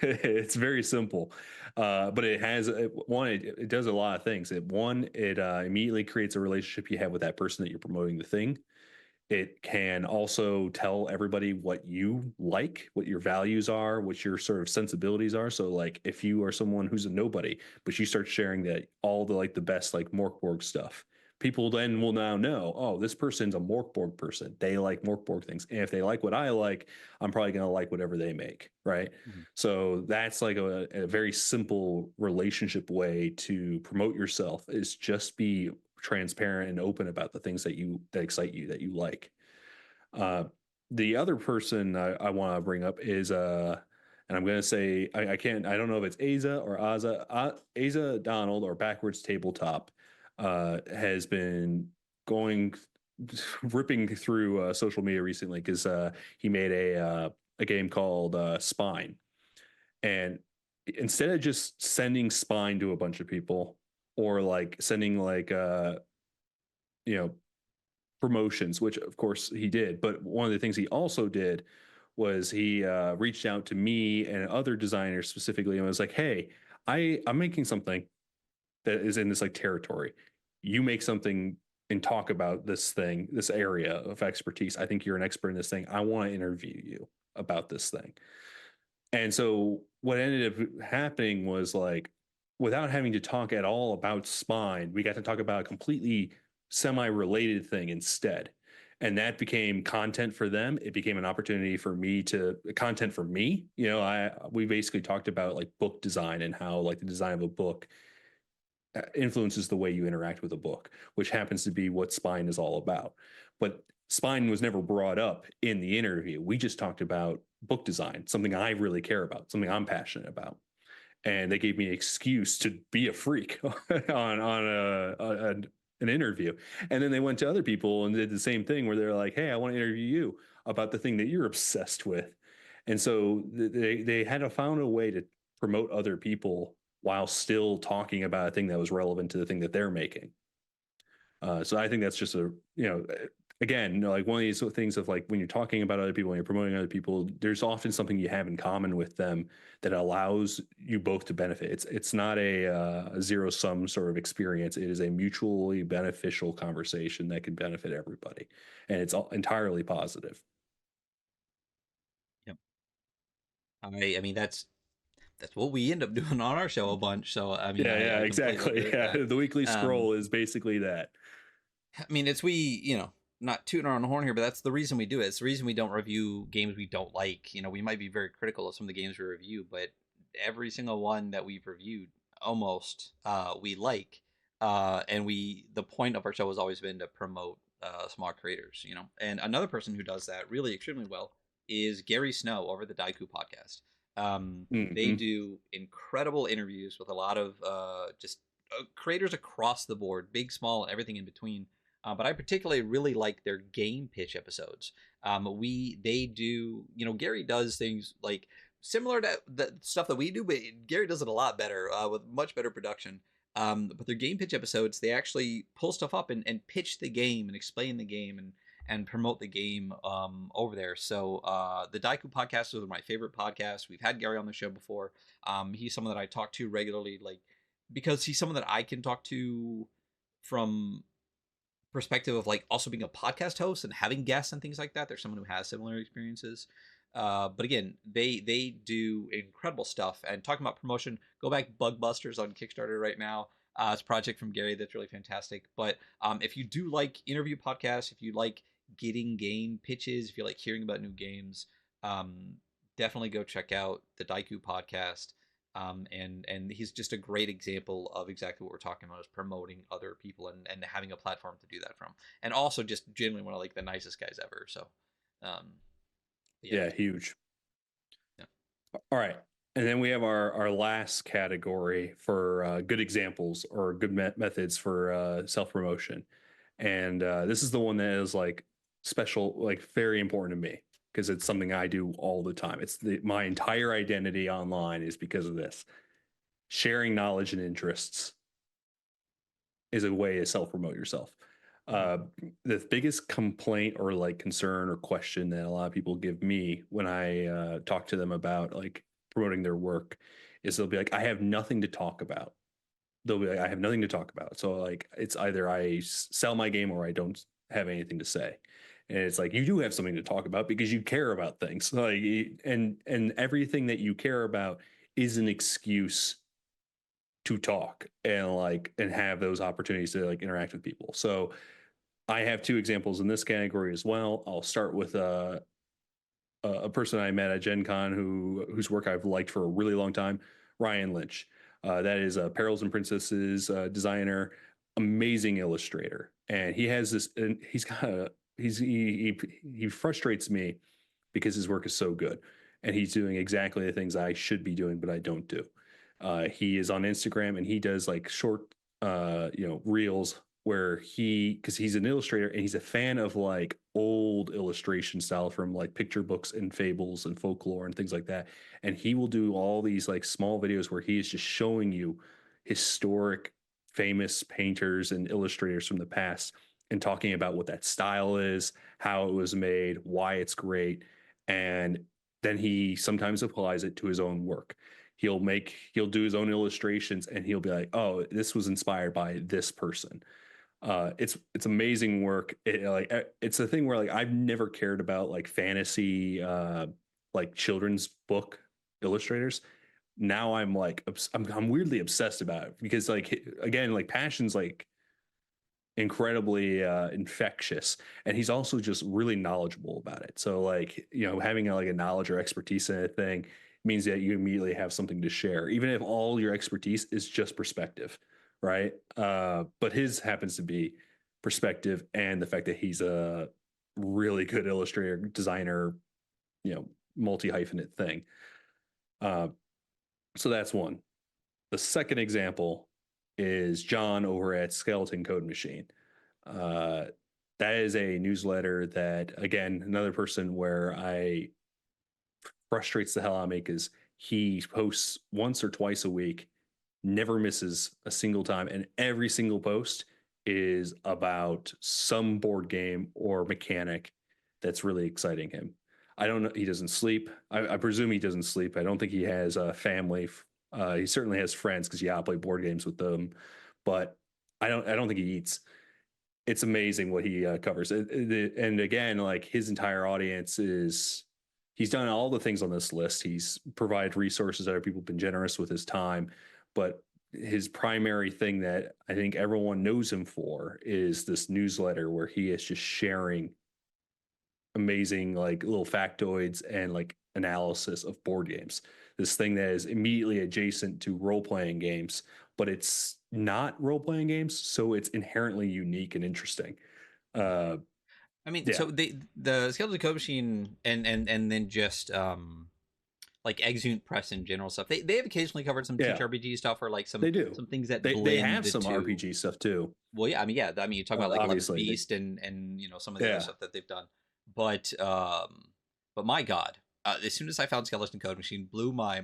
It's very simple, but it does a lot of things. It immediately creates a relationship you have with that person that you're promoting the thing. It can also tell everybody what you like, what your values are, what your sort of sensibilities are. So like if you are someone who's a nobody, but you start sharing that all the like the best like Morkborg stuff, people then will now know, oh, this person's a Morkborg person. They like Morkborg things. And if they like what I like, I'm probably going to like whatever they make. Right.
Mhm.
So that's like a very simple relationship way to promote yourself, is just be transparent and open about the things that excite you, that you like. Uh, the other person I want to bring up is and I'm going to say I don't know if it's Aza or Aza Donald or Backwards Tabletop has been going ripping through social media recently because he made a game called Spine, and instead of just sending Spine to a bunch of people or like sending like you know promotions, which of course he did, but one of the things he also did was he reached out to me and other designers specifically and was like, hey, I'm making something that is in this like territory. You make something and talk about this thing, this area of expertise. I think you're an expert in this thing. I want to interview you about this thing. And so what ended up happening was, like, without having to talk at all about Spine, we got to talk about a completely semi-related thing instead. And that became content for them. It became an opportunity for me to content for me. We basically talked about like book design and how like the design of a book influences the way you interact with a book, which happens to be what Spine is all about. But Spine was never brought up in the interview. We just talked about book design, something I really care about, something I'm passionate about. And they gave me an excuse to be a freak on an interview. And then they went to other people and did the same thing where they're like, hey, I want to interview you about the thing that you're obsessed with. And so they had to found a way to promote other people while still talking about a thing that was relevant to the thing that they're making. So I think that's just again, like one of these things of like when you're talking about other people and you're promoting other people, there's often something you have in common with them that allows you both to benefit. It's not a zero sum sort of experience. It is a mutually beneficial conversation that can benefit everybody, and it's all entirely positive.
Yep. I mean that's what we end up doing on our show a bunch. So I mean,
Yeah, yeah,
I completely
exactly.
agree with
Yeah,
that.
the weekly
Um,
scroll is basically that.
I mean, not tooting our own horn here, but that's the reason we do it. It's the reason we don't review games we don't like. We might be very critical of some of the games we review, but every single one that we've reviewed, almost, we like. And the point of our show has always been to promote small creators. And another person who does that really extremely well is Gary Snow over the Daiku podcast. They
Hmm.
do incredible interviews with a lot of just creators across the board, big, small, everything in between. But I particularly really like their game pitch episodes. They do, Gary does things like similar to the stuff that we do, but Gary does it a lot better with much better production. But their game pitch episodes, they actually pull stuff up and pitch the game and explain the game and promote the game over there. So the Daiku podcast is my favorite podcast. We've had Gary on the show before. He's someone that I talk to regularly, like because he's someone that I can talk to from perspective of like also being a podcast host and having guests and things like that. There's someone who has similar experiences. But again, they do incredible stuff. And talking about promotion, go back Bug Busters on Kickstarter right now. It's a project from Gary that's really fantastic. But if you do like interview podcasts, if you like getting game pitches, if you like hearing about new games, definitely go check out the Daiku podcast. And he's just a great example of exactly what we're talking about, is promoting other people and having a platform to do that from, and also just genuinely one of like the nicest guys ever. So um yeah.
Yeah, huge.
Yeah.
All right. And then we have our last category for good examples or good methods for self promotion. And this is the one that is like special, like very important to me because it's something I do all the time. My entire identity online is because of this. Sharing knowledge and interests is a way to self promote yourself. Uh, the biggest complaint or like concern or question that a lot of people give me when I talk to them about like promoting their work is they'll be like, I have nothing to talk about. They'll be like, I have nothing to talk about. So like, it's either I sell my game or I don't have anything to say. And it's like, you do have something to talk about because you care about things, like, and everything that you care about is an excuse to talk and like and have those opportunities to like interact with people. So I have two examples in this category as well. I'll start with a person I met at Gen Con whose work I've liked for a really long time, Ryan Lynch. That is a Perils and Princesses designer, amazing illustrator, and he has this. And he's got a he frustrates me because his work is so good, and he's doing exactly the things I should be doing, but I don't do. He is on Instagram and he does like short, reels where because he's an illustrator and he's a fan of like old illustration style from like picture books and fables and folklore and things like that. And he will do all these like small videos where he is just showing you historic, famous painters and illustrators from the past and talking about what that style is, how it was made, why it's great. And then he sometimes applies it to his own work. He'll do his own illustrations and he'll be like, oh, this was inspired by this person. It's amazing work. It's a thing where like I've never cared about like fantasy like children's book illustrators. Now I'm like I'm weirdly obsessed about it because like again like passion's like incredibly infectious, and he's also just really knowledgeable about it. So like having like a knowledge or expertise in a thing means that you immediately have something to share, even if all your expertise is just perspective, right? But his happens to be perspective and the fact that he's a really good illustrator, designer, multi hyphenate thing. So that's one. The second example is John over at Skeleton Code Machine. Uh, that is a newsletter that, again, another person where I frustrates the hell out of me because he posts once or twice a week, never misses a single time, and every single post is about some board game or mechanic that's really exciting him. I don't know. He doesn't sleep. I presume he doesn't sleep. I don't think he has a family. He certainly has friends because I play board games with them, but I don't think he eats. It's amazing what he covers. And again, like his entire audience he's done all the things on this list. He's provided resources. Other people have been generous with his time, but his primary thing that I think everyone knows him for is this newsletter where he is just sharing amazing like little factoids and like analysis of board games. This thing that is immediately adjacent to role-playing games, but it's not role-playing games, so it's inherently unique and interesting.
I mean,
Yeah,
so the Skeleton Code Machine and then just like Exunt Press in general stuff. They have occasionally covered some
yeah,
ttrpg stuff or like
they do.
some things that
They
blend
have
the
some
two.
RPG stuff too.
Well, yeah, I mean, you talk about like Eleventh
Obviously,
Beast and some of the other
yeah,
stuff that they've done, but my God, as soon as I found Skeleton Code Machine, blew my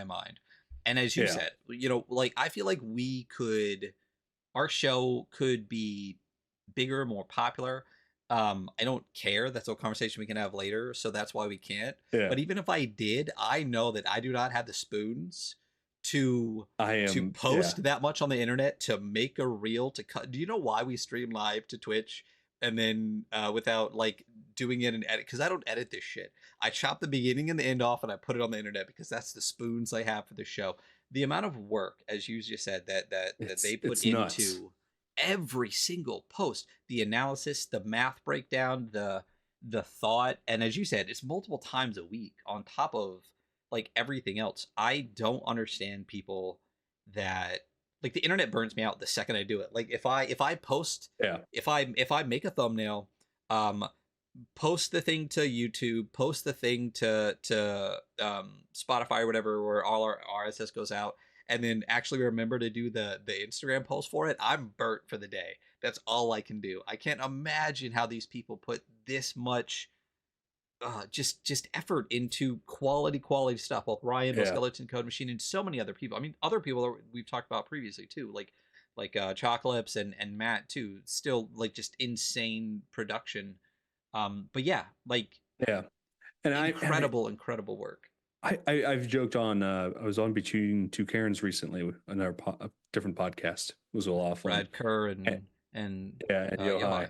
mind. And as you
yeah,
said, like I feel like our show could be bigger, more popular, I don't care. That's a conversation we can have later, so that's why we can't.
Yeah,
But even if I did, I know that I do not have the spoons to
I
to
am. Yeah,
post that much on the internet, to make a reel, to cut. Do you know why we stream live to Twitch and then without like doing it and edit? Because I don't edit this shit. I chop the beginning and the end off and I put it on the internet because that's the spoons I have for the show. The amount of work, as you just said, that they put
it's nuts.
into every single post, the analysis, the math breakdown, the thought, and as you said, it's multiple times a week on top of like everything else. I don't understand people that, like, the internet burns me out the second I do it. Like if I post,
Yeah,
if I make a thumbnail, um post the thing to YouTube, post the thing to Spotify or whatever, where all our RSS goes out, and then actually remember to do the Instagram post for it, I'm burnt for the day. That's all I can do. I can't imagine how these people put this much just effort into quality stuff. Both Ryan, both
yeah,
Skeleton Code Machine, and so many other people. I mean, other people that we've talked about previously too, like Chocolates and Matt too. Still like just insane production. But yeah, like
yeah. And
incredible work.
I've joked on. I was on Between Two Karens recently, another a different podcast. It was a lot of fun.
Brad Kerr
And,
and
yeah, and Yo Hi,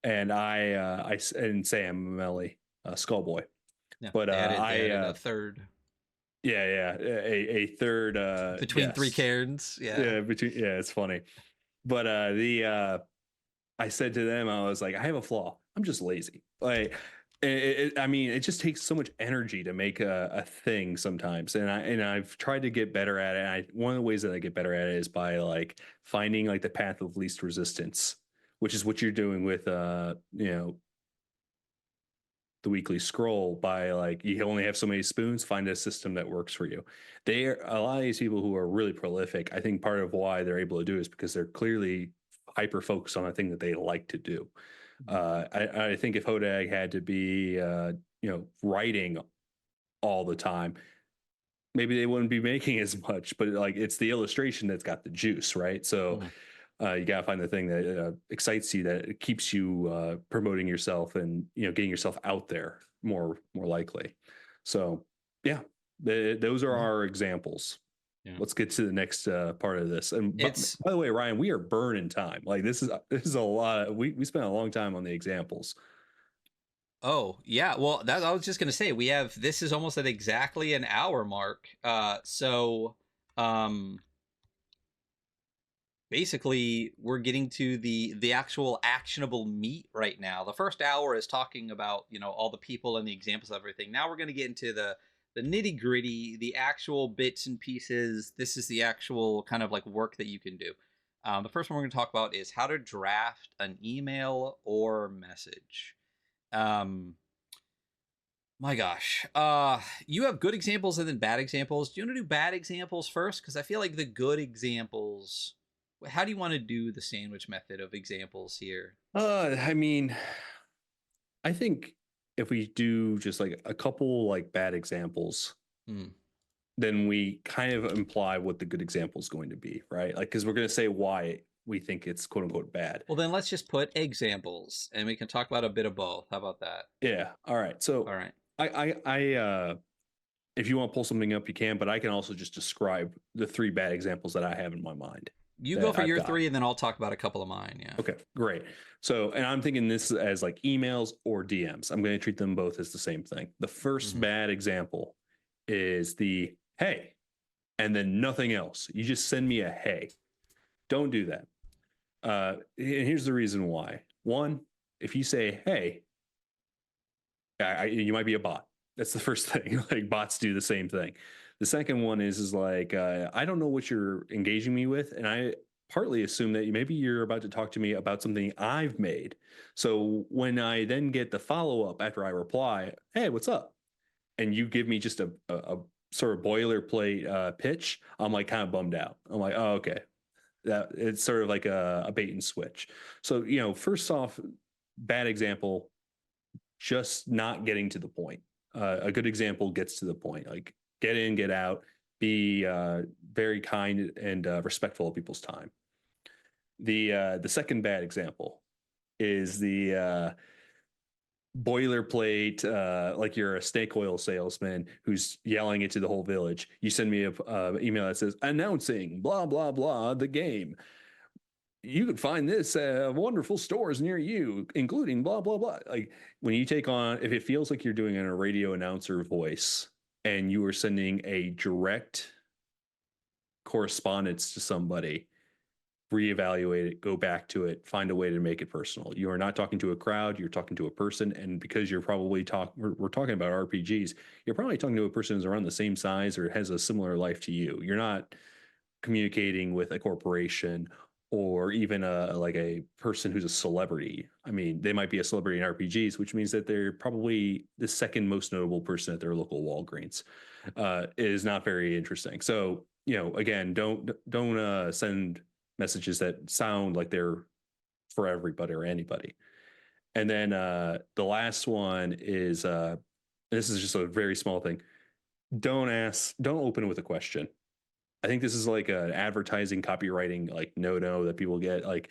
Yohai.
and and Sam Melly, Skullboy.
Yeah,
But
they added a third
yeah, yeah, a third
between three
guest.
Cairns. Yeah.
Yeah, it's funny. But the I said to them, I was like, I have a flaw. I'm just lazy. Like, I mean, it just takes so much energy to make a thing sometimes, and I've tried to get better at it. And one of the ways that I get better at it is by like finding like the path of least resistance, which is what you're doing with the weekly scroll. By like, you only have so many spoons, find a system that works for you. They are a lot of these people who are really prolific. I think part of why they're able to do it is because they're clearly hyper focused on a thing that they like to do. I think if Hodag had to be writing all the time, maybe they wouldn't be making as much. But like, it's the illustration that's got the juice, right? So
Mhm.
you gotta find the thing that excites you, that keeps you promoting yourself and getting yourself out there more likely. So yeah, those are
Yeah.
our examples.
Yeah.
Let's get to the next part of this. And
It's
by the way, Ryan, we are burning time. Like, this is a lot. We spent a long time on the examples.
Oh, yeah. Well, that I was just gonna say, we have, this is almost at exactly an hour mark. So um basically we're getting to the actual actionable meat right now. The first hour is talking about, all the people and the examples of everything. Now we're gonna get into the nitty gritty, the actual bits and pieces. This is the actual kind of like work that you can do. The first one we're going to talk about is how to draft an email or message. Um, my gosh. You have good examples and then bad examples. Do you want to do bad examples first? Because I feel like the good examples. How do you want to do the sandwich method of examples here?
I mean, I think if we do just like a couple like bad examples,
Hmm.
then we kind of imply what the good example is going to be, right? Like, because we're going to say why we think it's quote unquote bad.
Well, then let's just put examples, and we can talk about a bit of both. How about that?
Yeah. All right.
All
So
right.
I if you want to pull something up, you can, but I can also just describe the three bad examples that I have in my mind
You go
that
for
I've
your
got.
three, and then I'll talk about a couple of mine. Yeah.
Okay, great. So, and I'm thinking this as like emails or DMs. I'm going to treat them both as the same thing. The first
Mhm.
bad example is the hey, and then nothing else. You just send me a hey. Don't do that. And here's the reason why. One, if you say hey, you might be a bot. That's the first thing. Like, bots do the same thing. The second one is like, I don't know what you're engaging me with, and I partly assume that maybe you're about to talk to me about something I've made. So when I then get the follow up after I reply, hey, what's up? And you give me just a sort of boilerplate pitch, I'm like kind of bummed out. I'm like, oh, okay. That it's sort of like a bait and switch. So, first off, bad example, just not getting to the point. A good example gets to the point, like get in, get out, be very kind and respectful of people's time. The second bad example is the boilerplate, like you're a snake oil salesman who's yelling it to the whole village. You send me a email that says announcing blah blah blah the game. You can find this wonderful stores near you, including blah blah blah. Like when you take on, if it feels like you're doing a radio announcer voice and you are sending a direct correspondence to somebody, reevaluate it, go back to it, find a way to make it personal. You are not talking to a crowd, you're talking to a person. And because you're probably we're talking about RPGs, you're probably talking to a person who's around the same size or has a similar life to you. You're not communicating with a corporation or even like a person who's a celebrity. I mean, they might be a celebrity in RPGs, which means that they're probably the second most notable person at their local Walgreens. It is not very interesting. So, again, don't send messages that sound like they're for everybody or anybody. And then the last one is this is just a very small thing. Don't open with a question. I think this is like an advertising copywriting like no that people get. Like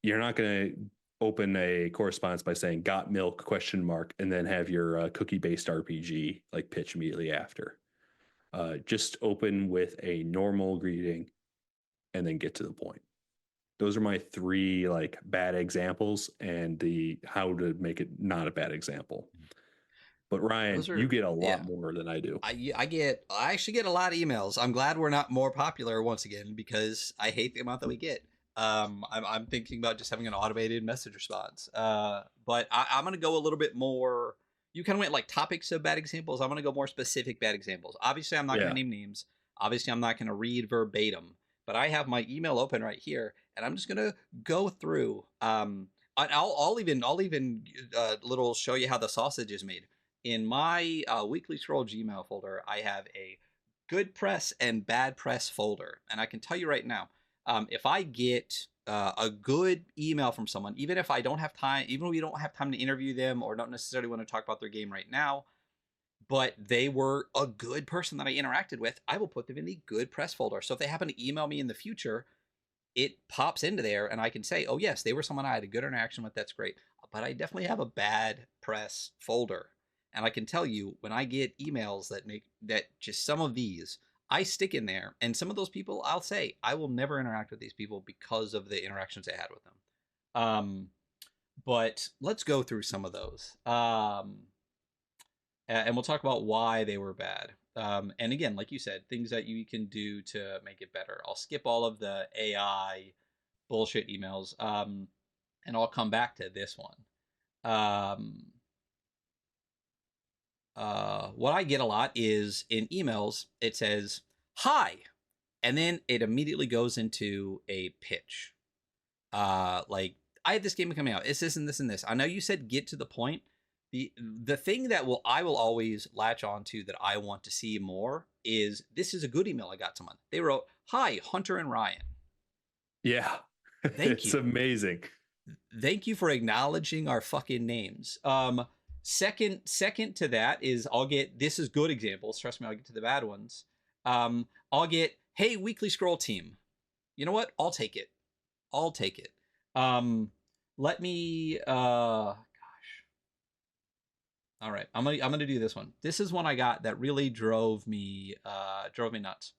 you're not going to open a correspondence by saying got milk ? And then have your cookie based RPG like pitch immediately after. Just open with a normal greeting and then get to the point. Those are my 3 like bad examples and the how to make it not a bad example. But Ryan,
Those
you
are,
get a
yeah.
lot more than I do.
I actually get a lot of emails. I'm glad we're not more popular once again because I hate the amount that we get. I'm thinking about just having an automated message response. But I'm gonna go a little bit more. You kind of went like topics of bad examples. I'm gonna go more specific bad examples. Obviously, I'm not gonna
Yeah.
name names. Obviously, I'm not gonna read verbatim. But I have my email open right here, and I'm just gonna go through. I'll even little show you how the sausage is made. In my weekly scroll Gmail folder, I have a good press and bad press folder, and I can tell you right now, if I get a good email from someone, even if I don't have time, even if we don't have time to interview them or don't necessarily want to talk about their game right now, but they were a good person that I interacted with, I will put them in the good press folder. So if they happen to email me in the future, it pops into there and I can say, oh yes, they were someone I had a good interaction with. That's great. But I definitely have a bad press folder. And I can tell you when I get emails that just some of these I stick in there, and some of those people I'll say I will never interact with these people because of the interactions I had with them. But let's go through some of those. And we'll talk about why they were bad. And again, like you said, things that you can do to make it better. I'll skip all of the AI bullshit emails, and I'll come back to this one. Um, what I get a lot is in emails, it says, hi, and then it immediately goes into a pitch. Like, I have this game coming out. It's this and this and this. I know you said get to the point. The thing that I will always latch on to that I want to see more is this is a good email I got someone. They wrote, hi, Hunter and Ryan.
Yeah.
Thank
It's
you.
amazing.
Thank you for acknowledging our fucking names. Second to that is I'll get, this is good examples. Trust me, I'll get to the bad ones. I'll get, hey, weekly scroll team. You know what? I'll take it. I'll take it. Let me all right, I'm gonna do this one. This is one I got that really drove me nuts.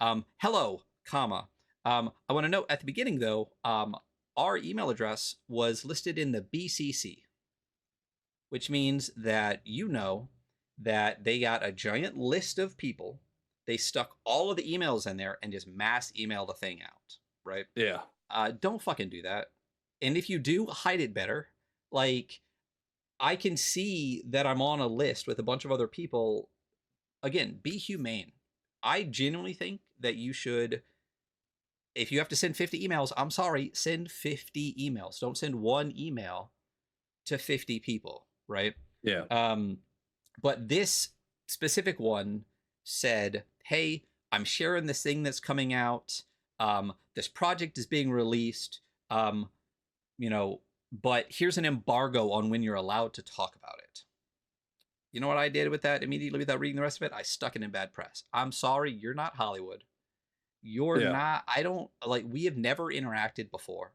Hello, comma. I want to note at the beginning though, our email address was listed in the BCC, which means that that they got a giant list of people. They stuck all of the emails in there and just mass email the thing out, right?
Yeah.
Don't fucking do that. And if you do, hide it better. Like, I can see that I'm on a list with a bunch of other people. Again, be humane. I genuinely think that you should, if you have to send 50 emails, I'm sorry, send 50 emails. Don't send one email to 50 people, right?
Yeah.
But this specific one said, hey, I'm sharing this thing that's coming out. This project is being released. You know, but here's an embargo on when you're allowed to talk about it. You know what I did with that immediately without reading the rest of it? I stuck it in bad press. I'm sorry, you're not Hollywood. You're
Yeah.
not, I don't, like, we have never interacted before.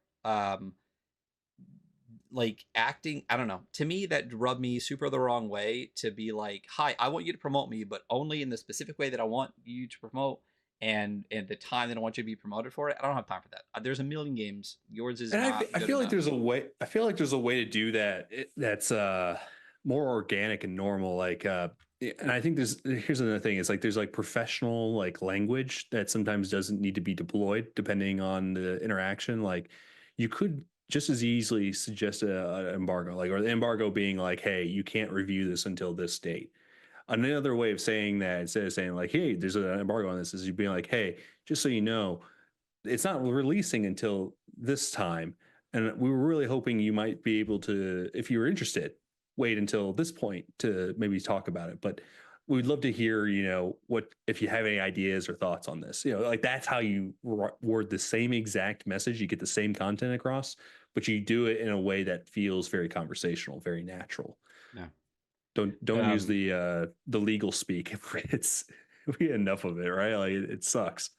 like acting, I don't know, to me that rubbed me super the wrong way, to be like, hi, I want you to promote me, but only in the specific way that I want you to promote, and the time that I want you to be promoted for it. I don't have time for that. There's a million games. Yours is
And
not
I
good
feel like
enough.
there's a way. I feel like there's a way to do that. That's more organic and normal. And I think here's another thing. It's like there's like professional like language that sometimes doesn't need to be deployed depending on the interaction. Like you could just as easily suggest an embargo, like or the embargo being like, hey, you can't review this until this date. Another way of saying that instead of saying like, hey, there's an embargo on this, is you being like, hey, just so you know, it's not releasing until this time, and we were really hoping you might be able to, if you were interested, wait until this point to maybe talk about it. But we'd love to hear, what if you have any ideas or thoughts on this. Like that's how you word the same exact message. You get the same content across, but you do it in a way that feels very conversational, very natural.
Yeah.
Don't use
Um,
the legal speak. It's we get enough of it, right? Like it sucks.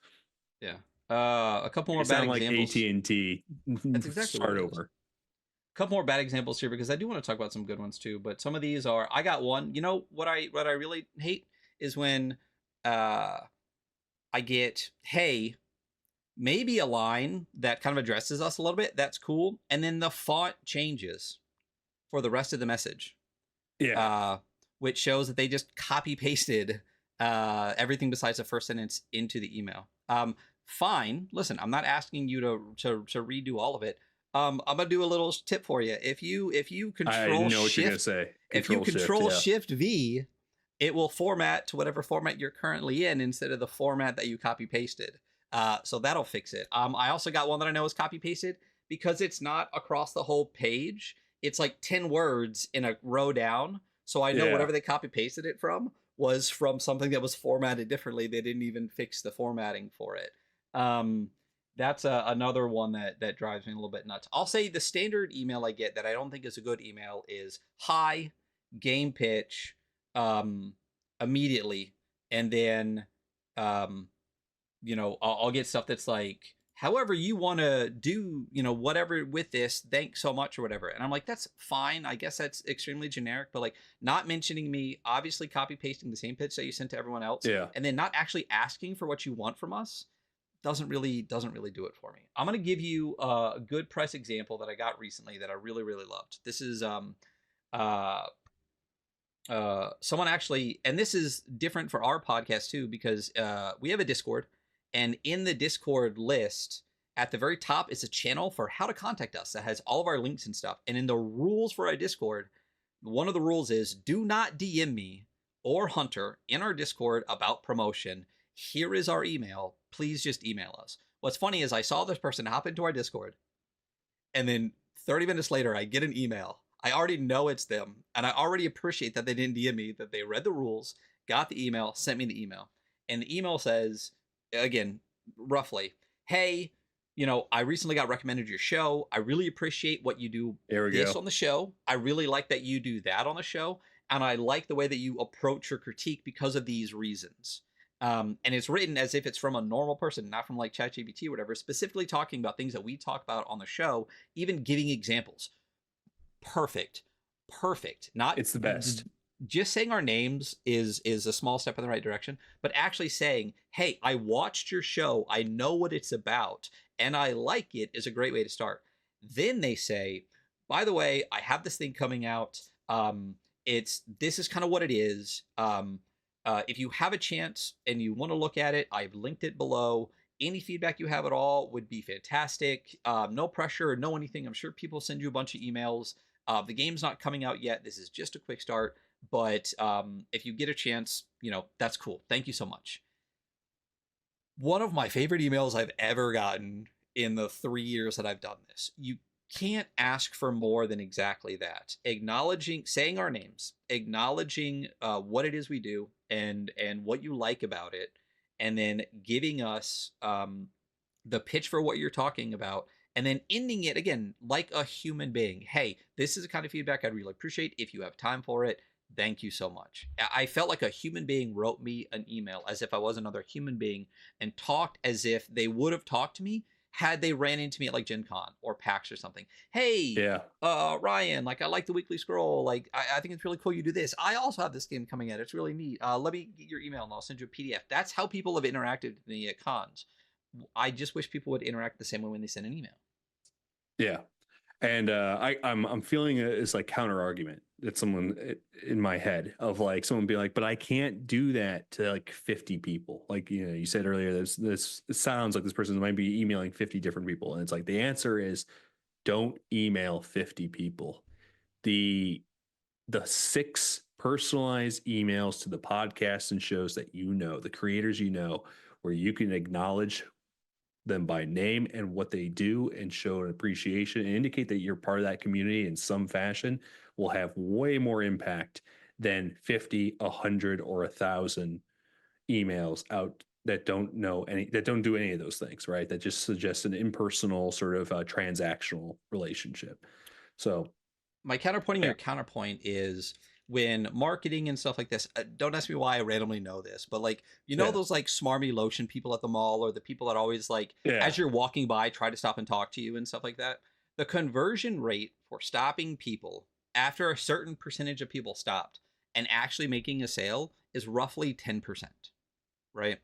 yeah. A couple more
You
bad
sound like
examples.
AT&T.
That's exactly what
Start
it is.
over.
A couple more bad examples here, because I do want to talk about some good ones too. But some of these are, I got one. You know what I really hate is when uh I get, hey, maybe a line that kind of addresses us a little bit. That's cool. And then the font changes for the rest of the message,
Yeah.
uh, which shows that they just copy pasted everything besides the first sentence into the email. Fine. Listen, I'm not asking you to redo all of it. I'm gonna do a little tip for you. If you
I
control
know what you're going to
shift
say.
if you
Control shift.
control
Yeah.
shift V, it will format to whatever format you're currently in instead of the format that you copy pasted. So that'll fix it. I also got one that I know is copy pasted because it's not across the whole page. It's like 10 words in a row down. So I know
Yeah.
whatever they copy pasted it from was from something that was formatted differently. They didn't even fix the formatting for it. Um, that's another one that drives me a little bit nuts. I'll say the standard email I get that I don't think is a good email is hi, game pitch, um, immediately, and then um, I'll get stuff that's like, however you want to do, whatever with this, thanks so much or whatever. And I'm like, that's fine. I guess that's extremely generic, but like not mentioning me, obviously copy pasting the same pitch that you sent to everyone else,
Yeah.
and then not actually asking for what you want from us doesn't really do it for me. I'm gonna give you a good press example that I got recently that I really really loved. This is uh someone actually, and this is different for our podcast too, because we have a Discord, and in the Discord list at the very top is a channel for how to contact us that has all of our links and stuff. And in the rules for our Discord, one of the rules is do not DM me or Hunter in our Discord about promotion. Here is our email. Please just email us. What's funny is I saw this person hop into our Discord, and then 30 minutes later, I get an email. I already know it's them, and I already appreciate that they didn't DM me, that they read the rules, got the email, sent me the email. And the email says, again, roughly, hey, I recently got recommended your show. I really appreciate what you do
There we
this
go.
on the show. I really like that you do that on the show. And I like the way that you approach your critique because of these reasons. And it's written as if it's from a normal person, not from like ChatGPT or whatever, specifically talking about things that we talk about on the show, even giving examples. Perfect. Perfect. Not
It's the best.
just saying our names is a small step in the right direction, but actually saying, "Hey, I watched your show. I know what it's about, and I like it," is a great way to start. Then they say, "By the way, I have this thing coming out. This is kind of what it is. If you have a chance and you want to look at it, I've linked it below. Any feedback you have at all would be fantastic. No pressure, no anything. I'm sure people send you a bunch of emails. The game's not coming out yet. This is just a quick start, but if you get a chance, that's cool. Thank you so much." One of my favorite emails I've ever gotten in the 3 years that I've done this. You can't ask for more than exactly that. Acknowledging, saying our names, acknowledging what it is we do and what you like about it, and then giving us the pitch for what you're talking about, and then ending it again like a human being. Hey, this is the kind of feedback I'd really appreciate. If you have time for it, thank you so much. I felt like a human being wrote me an email as if I was another human being and talked as if they would have talked to me, had they ran into me at like Gen Con or PAX or something. Hey,
Yeah.
Ryan, like I like the weekly scroll. Like I think it's really cool you do this. I also have this game coming out. It's really neat. Let me get your email and I'll send you a PDF. That's how people have interacted with me at cons. I just wish people would interact the same way when they send an email.
Yeah. And I'm feeling it's like counter argument that someone in my head of like someone be like, but I can't do that to like 50 people. Like, you know, you said earlier, this it sounds like this person might be emailing 50 different people. And it's like the answer is don't email 50 people. The the 6 personalized emails to the podcasts and shows that you know, the creators you know, where you can acknowledge them by name and what they do and show an appreciation and indicate that you're part of that community in some fashion will have way more impact than 50, 100, or 1,000 emails out that don't do any of those things, right? That just suggest an impersonal sort of transactional relationship. So
My counterpointing
yeah,
your counterpoint is when marketing and stuff like this, don't ask me why I randomly know this, but like, you know,
yeah,
those like smarmy lotion people at the mall or the people that always like,
yeah,
as you're walking by, try to stop and talk to you and stuff like that. The conversion rate for stopping people after a certain percentage of people stopped and actually making a sale is roughly 10%, right?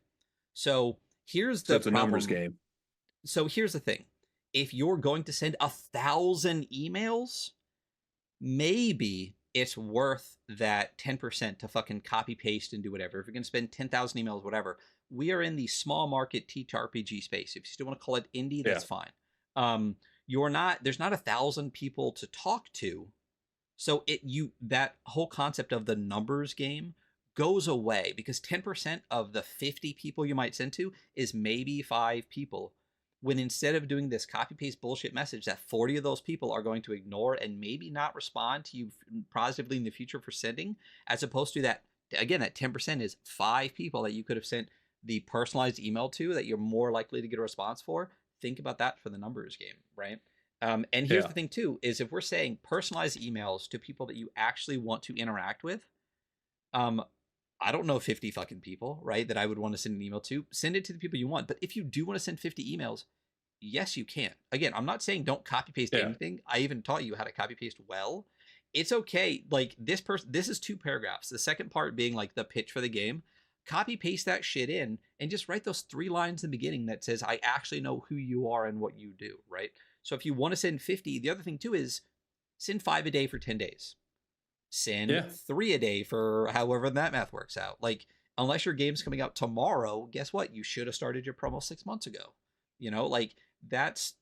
So here's
so
the
it's a numbers
problem.
game.
So here's the thing. If you're going to send 1,000 emails, maybe it's worth that 10% to fucking copy paste and do whatever. If you're going to spend 10,000 emails, whatever, we are in the small market ttrpg space. If you still want to call it indie,
Yeah,
that's fine. There's not 1,000 people to talk to. So that whole concept of the numbers game goes away because 10% of the 50 people you might send to is maybe 5 people. When instead of doing this copy paste bullshit message that 40 of those people are going to ignore and maybe not respond to you positively in the future for sending, as opposed to that, again, that 10% is 5 people that you could have sent the personalized email to that you're more likely to get a response for. Think about that for the numbers game, right? And here's
yeah,
the thing too: is if we're saying personalized emails to people that you actually want to interact with, um, I don't know 50 fucking people, right? That I would want to send an email to. Send it to the people you want. But if you do want to send 50 emails, yes, you can. Again, I'm not saying don't copy paste
yeah,
anything. I even taught you how to copy paste well. It's okay. Like this is 2 paragraphs. The second part being like the pitch for the game. Copy paste that shit in and just write those 3 lines in the beginning that says, I actually know who you are and what you do, right? So if you want to send 50, the other thing too is send 5 a day for 10 days. Send
yeah,
3 a day for however that math works out. Like, unless your game's coming out tomorrow, guess what? You should have started your promo 6 months ago. You know, like that's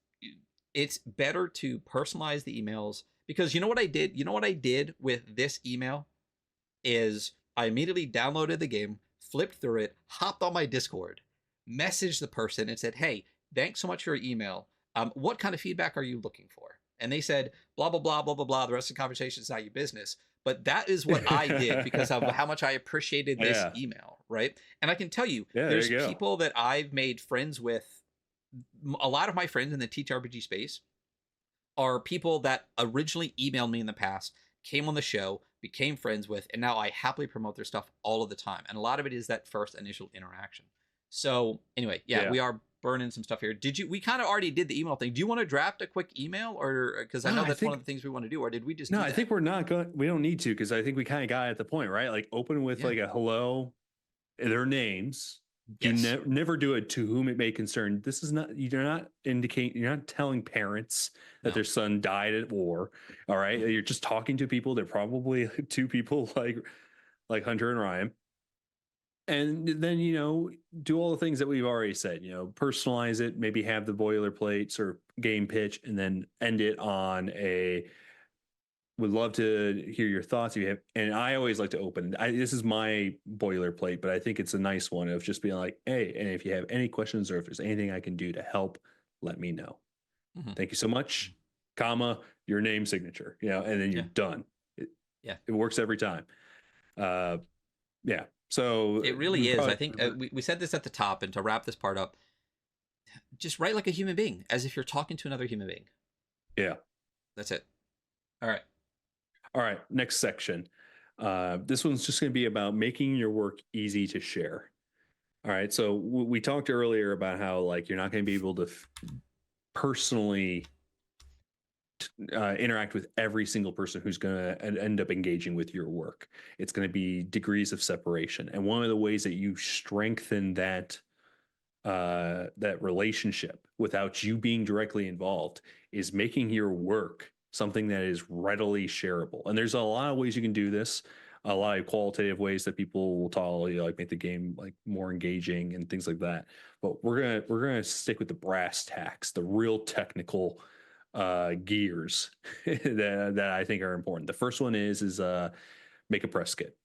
it's better to personalize the emails because you know what I did? You know what I did with this email is I immediately downloaded the game, flipped through it, hopped on my Discord, messaged the person, and said, "Hey, thanks so much for your email. What kind of feedback are you looking for?" And they said, "Blah blah blah blah blah blah. The rest of the conversation is not your business." But that is what I did because of how much I appreciated this
yeah,
email, right? And I can tell you,
yeah. There
there's
you go.
people that I've made friends with. A lot of my friends in the TTRPG space are people that originally emailed me in the past, came on the show, became friends with, and now I happily promote their stuff all of the time. And a lot of it is that first initial interaction. So anyway, yeah,
Yeah.
we are burning some stuff here. We kind of already did the email thing. Do you want to draft a quick email or because I
No,
know
I
that's one of
think
the things we want to do, or did we just
no,
do
I
that?
think we're not going. We don't need to because I think we kind of got at the point, right? Like open with
Yeah.
like a hello, their names. Do
Yes.
never do it to whom it may concern. This is not. You're not indicating. You're not telling parents that
No.
their son died at war. All right,
Nope.
you're just talking to people. They're probably two people like Hunter and Ryan. And then do all the things that we've already said. Personalize it. Maybe have the boilerplates or game pitch, and then end it on a would love to hear your thoughts if you have. And I always like to open. This is my boilerplate, but I think it's a nice one of just being like, hey, and if you have any questions or if there's anything I can do to help, let me know.
Mm-hmm.
Thank you so much, comma, your name signature, and then you're
Yeah.
done. It,
Yeah.
it works every time. Uh, yeah. So
It
we
really is.
probably,
I think we said this at the top, and to wrap this part up, just write like a human being, as if you're talking to another human being.
yeah.
That's it. All right.
All right. Next section. This one's just going to be about making your work easy to share. All right. So we talked earlier about how like you're not going to be able to personally interact with every single person who's going to end up engaging with your work. It's going to be degrees of separation, and one of the ways that you strengthen that relationship without you being directly involved is making your work something that is readily shareable. And there's a lot of ways you can do this. A lot of qualitative ways that people will tell you, like make the game like more engaging and things like that. But we're gonna stick with the brass tacks, the real technical gears that I think are important. The first one is make a press kit.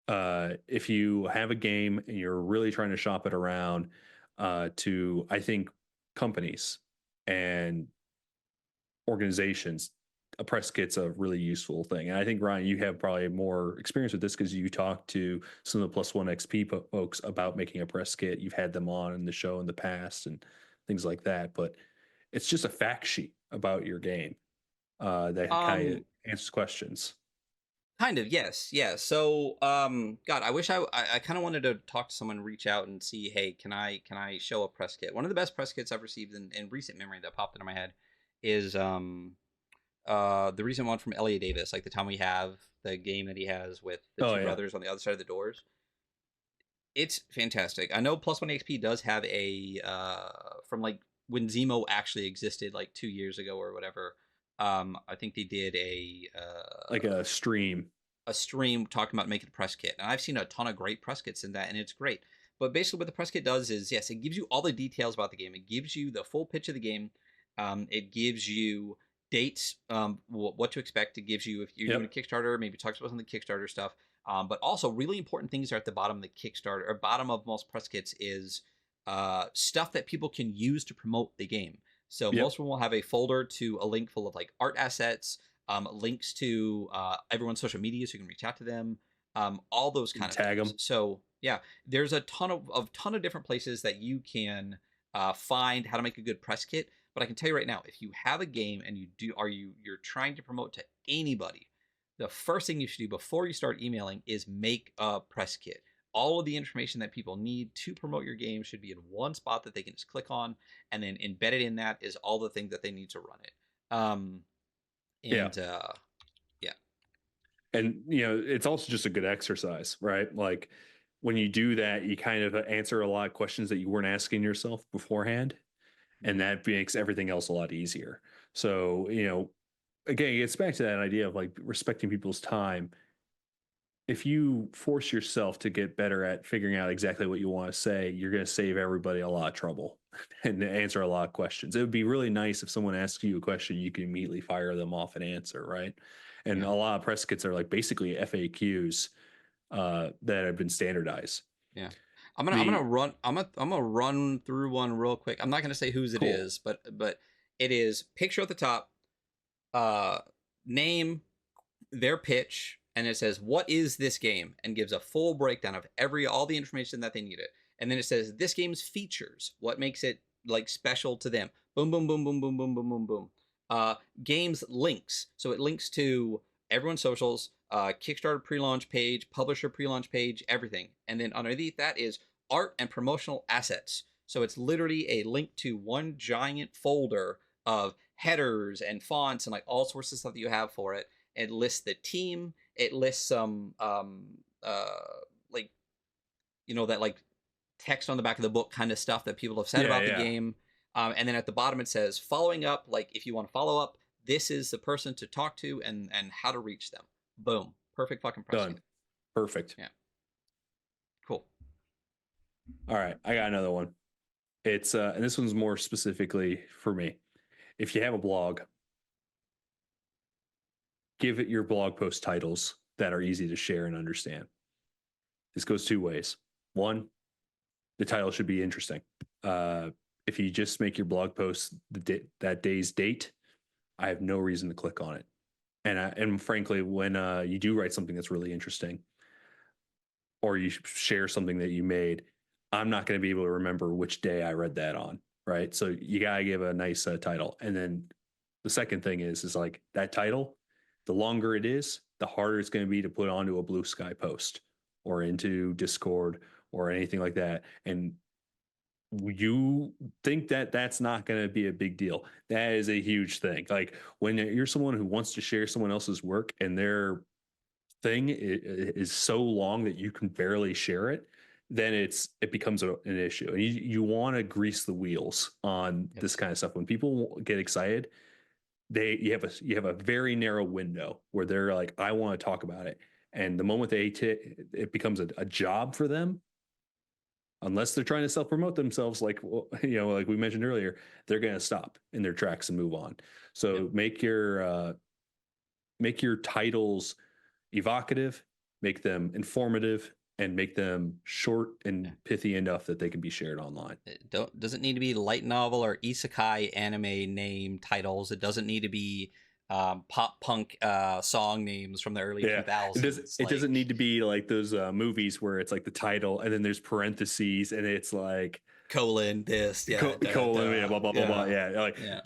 If you have a game and you're really trying to shop it around to, I think, companies and organizations, a press kit's a really useful thing. And I think, Ryan, you have probably more experience with this because you talked to some of the Plus One XP folks about making a press kit. You've had them on in the show in the past and things like that. But it's just a fact sheet about your game that kind of
Um,
answers questions.
Kind of, yes, yeah. So, God, I wish I kind of wanted to talk to someone, reach out and see, hey, can I show a press kit? One of the best press kits I've received in recent memory that popped into my head is the recent one from Elliot Davis, like the time we have the game that he has with the
Oh
two
yeah.
brothers on the other side of the doors. It's fantastic. I know Plus One XP does have a from like when Zemo actually existed like 2 years ago or whatever. I think they did
Like a stream.
a stream talking about making a press kit, and I've seen a ton of great press kits in that, and it's great. But basically, what the press kit does is, yes, it gives you all the details about the game. It gives you the full pitch of the game. It gives you dates, what to expect. It gives you, if you're doing a
Yep.
Kickstarter, maybe talks about some of the Kickstarter stuff. But also, really important things are at the bottom of the Kickstarter, or bottom of most press kits is stuff that people can use to promote the game. So most
Yep.
of them will have a folder to a link full of like art assets, links to everyone's social media so you can reach out to them, all those
You can
kind of
tag
things.
them.
So yeah, there's a ton of different places that you can find how to make a good press kit. But I can tell you right now, if you have a game and you're trying to promote to anybody, the first thing you should do before you start emailing is make a press kit. All of the information that people need to promote your game should be in one spot that they can just click on, and then embedded in that is all the things that they need to run it.
Yeah.
And yeah,
And it's also just a good exercise, right? Like when you do that, you kind of answer a lot of questions that you weren't asking yourself beforehand, and
mm,
that makes everything else a lot easier. So again, it gets back to that idea of like respecting people's time. If you force yourself to get better at figuring out exactly what you want to say, you're going to save everybody a lot of trouble and answer a lot of questions. It would be really nice if someone asks you a question, you can immediately fire them off an answer, right? And
yeah,
a lot of press kits are like basically FAQs that have been standardized.
yeah.
The
I'm gonna run through one real quick. I'm not gonna say whose it
cool,
is, but it is picture at the top, uh, name, their pitch, and it says what is this game, and gives a full breakdown of all the information that they needed, and then it says this game's features, what makes it like special to them. Boom, boom, boom, boom, boom, boom, boom, boom, boom. Games links, so it links to everyone's socials, Kickstarter pre-launch page, publisher pre-launch page, everything, and then underneath that is art and promotional assets. So it's literally a link to one giant folder of headers and fonts and like all sorts of stuff that you have for it. It lists the team. It lists some like that like text on the back of the book kind of stuff that people have said
yeah,
about the
yeah,
game. And then at the bottom it says following up. Like if you want to follow up, this is the person to talk to and how to reach them. Boom, perfect fucking press
done,
kit.
perfect.
Yeah, cool.
All right, I got another one. It's and this one's more specifically for me. If you have a blog, give it your blog post titles that are easy to share and understand. This goes two ways. One, the title should be interesting. Uh, if you just make your blog post that day's date, I have no reason to click on it. And frankly, when you do write something that's really interesting, or you share something that you made, I'm not going to be able to remember which day I read that on. Right. So you got to give a nice title. And then the second thing is like that title, the longer it is, the harder it's going to be to put onto a Blue Sky post or into Discord or anything like that. And you think that that's not going to be a big deal. That is a huge thing. Like when you're someone who wants to share someone else's work and their thing is so long that you can barely share it, then it becomes an issue. And you want to grease the wheels on
Yep.
this kind of stuff. When people get excited, you have a very narrow window where they're like, I want to talk about it. And the moment it becomes a job for them, unless they're trying to self promote themselves, like like we mentioned earlier, they're going to stop in their tracks and move on.
Yep.
So make your titles evocative, make them informative, and make them short and pithy enough that they can be shared online.
It doesn't need to be light novel or isekai anime name titles. It doesn't need to be pop punk song names from the early
Yeah,
2000s.
it doesn't need to be like those movies where it's like the title and then there's parentheses and it's like
colon this, yeah,
colon, yeah, blah blah blah blah. Yeah, like
yeah.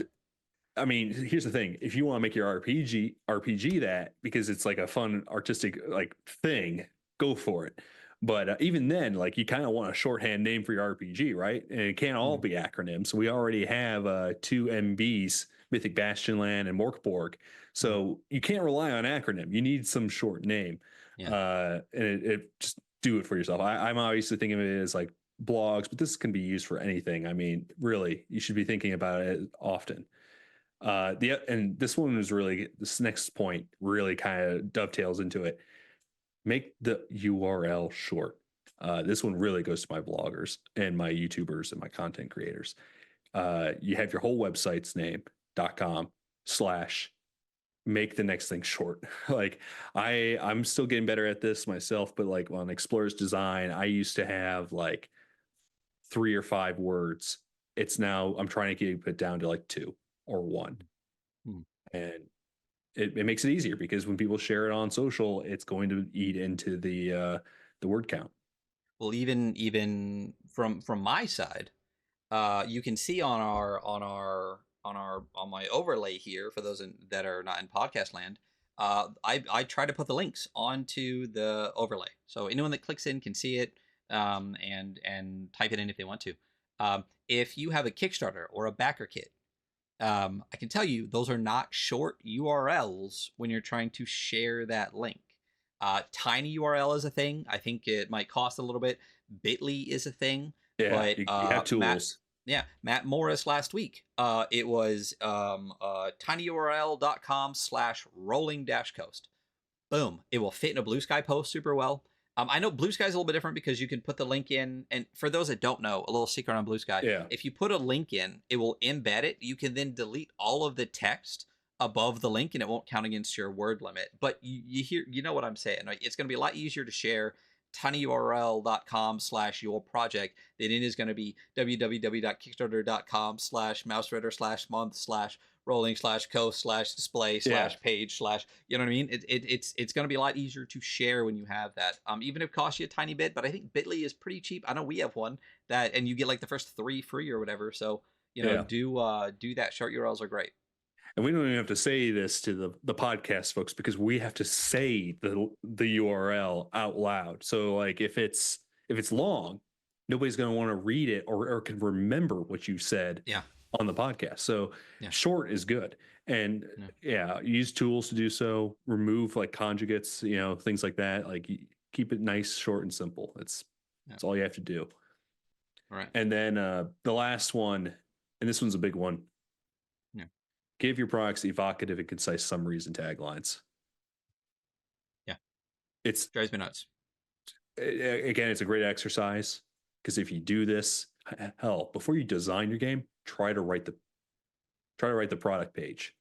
I mean, here's the thing: if you want to make your RPG that because it's like a fun artistic like thing, go for it. But even then, like you kind of want a shorthand name for your RPG, right? And it can't all be acronyms. We already have two MBs, Mythic Bastionland and Morkborg, so you can't rely on acronym. You need some short name, and it just do it for yourself. I'm obviously thinking of it as like blogs, but this can be used for anything. I mean, really, you should be thinking about it often. And this one was really this next point really kind of dovetails into it. Make the URL short. This one really goes to my bloggers and my YouTubers and my content creators. You have your whole website's name .com/ make the next thing short. Like I'm still getting better at this myself, but like on Explorers Design, I used to have like 3 or 5 words. It's now I'm trying to keep it down to like 2 or 1. And it makes it easier because when people share it on social, it's going to eat into the word count.
Well, even from my side, you can see on my overlay here for those that are not in podcast land. I try to put the links onto the overlay, so anyone that clicks in can see it, and type it in if they want to. If you have a Kickstarter or a backer kit, I can tell you those are not short URLs when you're trying to share that link. Tiny URL is a thing. I think it might cost a little bit. Bitly is a thing.
Yeah,
but
you have tools.
Matt Morris last week. It was tinyurl.com/rolling-coast. Boom. It will fit in a Blue Sky post super well. I know Blue Sky is a little bit different because you can put the link in, and for those that don't know, a little secret on Blue Sky.
Yeah.
If you put a link in, it will embed it. You can then delete all of the text above the link, and it won't count against your word limit. But you know what I'm saying. Right? It's going to be a lot easier to share tinyurl.com/your project than it is going to be www.kickstarter.com/mouseradder/month/rolling/coast/display/page/ you know what I mean? It's going to be a lot easier to share when you have that. Even if it costs you a tiny bit, but I think Bitly is pretty cheap. I know we have one that, and you get like the first 3 free or whatever. So do that. Short URLs are great.
And we don't even have to say this to the podcast folks because we have to say the URL out loud. So like if it's long, nobody's going to want to read it or can remember what you said on the podcast. So short is good. And use tools to do so. Remove like conjugates, things like that. Like keep it nice, short, and simple. That's all you have to do.
All right.
And then the last one, and this one's a big one. Give your products evocative and concise summaries and taglines.
Yeah.
It
drives me nuts.
Again, it's a great exercise because if you do this, hell, before you design your game, try to write the product page.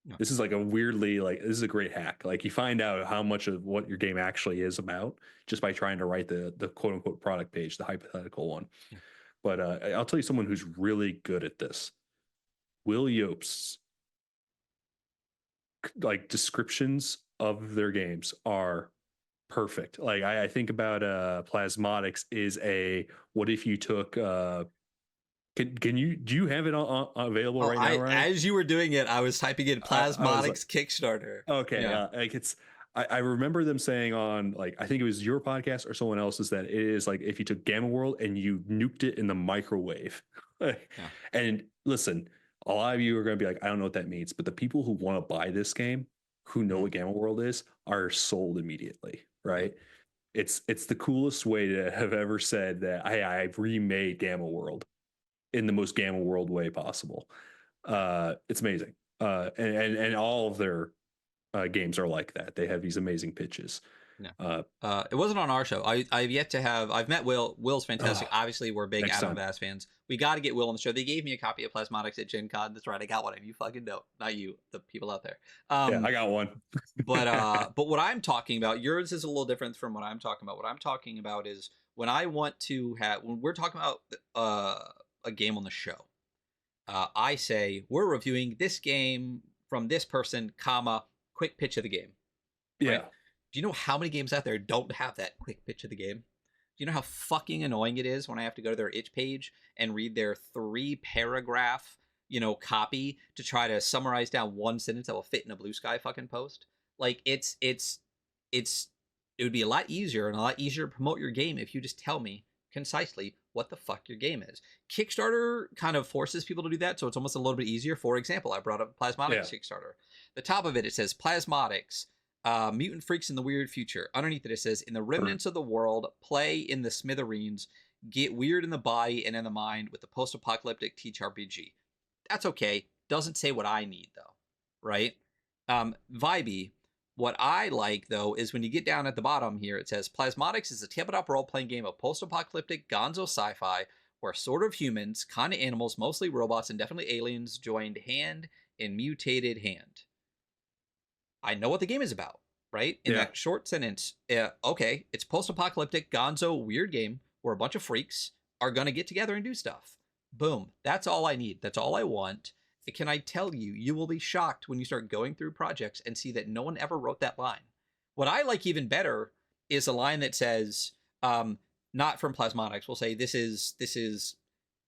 No. This is like this is a great hack. Like you find out how much of what your game actually is about just by trying to write the quote unquote product page, the hypothetical one. Yeah. But I'll tell you someone who's really good at this. Will Yopes, like descriptions of their games are perfect. Like I think about Plasmodics is what if you took do you have it available right now, right?
As you were doing it, I was typing in Plasmodics Kickstarter.
Okay. Like I remember them saying on like I think it was your podcast or someone else's that it is like if you took Gamma World and you nuked it in the microwave.
Yeah.
And listen, a lot of you are going to be like, I don't know what that means, but the people who want to buy this game, who know
Mm-hmm.
what Gamma World is, are sold immediately,
Mm-hmm.
right? It's the coolest way to have ever said that I've remade Gamma World in the most Gamma World way possible. It's amazing. And all of their games are like that. They have these amazing pitches.
Yeah.
Uh,
It wasn't on our show. I've yet to have. I've met Will. Will's fantastic.
oh,
Obviously, we're big
next
Adam
time.
Bass fans. We got to get Will on the show. They gave me a copy of Plasmatics at Gen Con. That's right. I got one, and you fucking know. Not you, the people out there.
Yeah,
Um,
I got one.
but what I'm talking about, yours is a little different from what I'm talking about. What I'm talking about is when I want to have when we're talking about a game on the show. I say we're reviewing this game from this person, comma, quick pitch of the game, right?
Yeah.
Do you know how many games out there don't have that quick pitch of the game? Do you know how fucking annoying it is when I have to go to their itch page and read their 3 paragraph, copy to try to summarize down one sentence that will fit in a Blue Sky fucking post? Like it's it would be a lot easier and a lot easier to promote your game if you just tell me concisely what the fuck your game is. Kickstarter kind of forces people to do that, so it's almost a little bit easier. For example, I brought up Plasmatics Kickstarter. The top of it says Plasmatics, mutant freaks in the weird future. Underneath it says, in the remnants of the world, play in the smithereens, get weird in the body and in the mind with the post-apocalyptic ttrpg. That's okay. Doesn't say what I need though, right? Vibey. What I like though is when you get down at the bottom here, it says Plasmatics is a tabletop role-playing game of post-apocalyptic gonzo sci-fi where sort of humans, kind of animals, mostly robots, and definitely aliens joined hand in mutated hand. I know what the game is about, right? In
Yeah.
that short sentence, okay, it's post-apocalyptic gonzo weird game where a bunch of freaks are going to get together and do stuff. Boom. That's all I need. That's all I want. Can I tell you, you will be shocked when you start going through projects and see that no one ever wrote that line. What I like even better is a line that says, not from Plasmatics, we'll say this is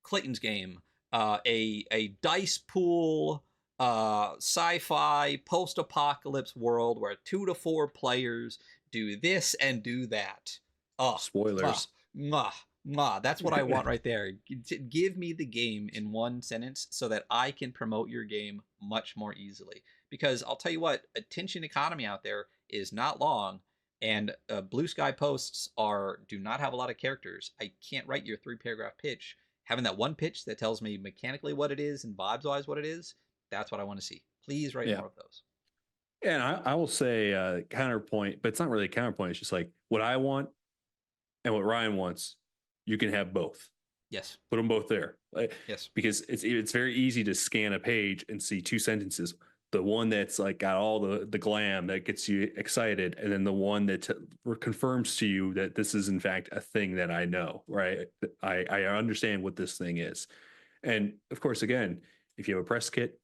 Clayton's game, a dice pool sci-fi post-apocalypse world where 2 to 4 players do this and do that. Oh,
Spoilers.
mwah, mwah. That's what I want right there. Give me the game in one sentence so that I can promote your game much more easily. Because I'll tell you what, attention economy out there is not long, and Blue Sky posts do not have a lot of characters. I can't write your 3 paragraph pitch. Having that one pitch that tells me mechanically what it is and vibes wise what it is, that's what I want to see. Please write
Yeah.
more of those.
And I will say counterpoint, but it's not really a counterpoint. It's just like what I want and what Ryan wants. You can have both.
Yes.
Put them both there.
Yes.
Because it's very easy to scan a page and see 2 sentences. The one that's like got all the glam that gets you excited, and then the one that confirms to you that this is in fact a thing that I know, right? I understand what this thing is. And of course, again, if you have a press kit,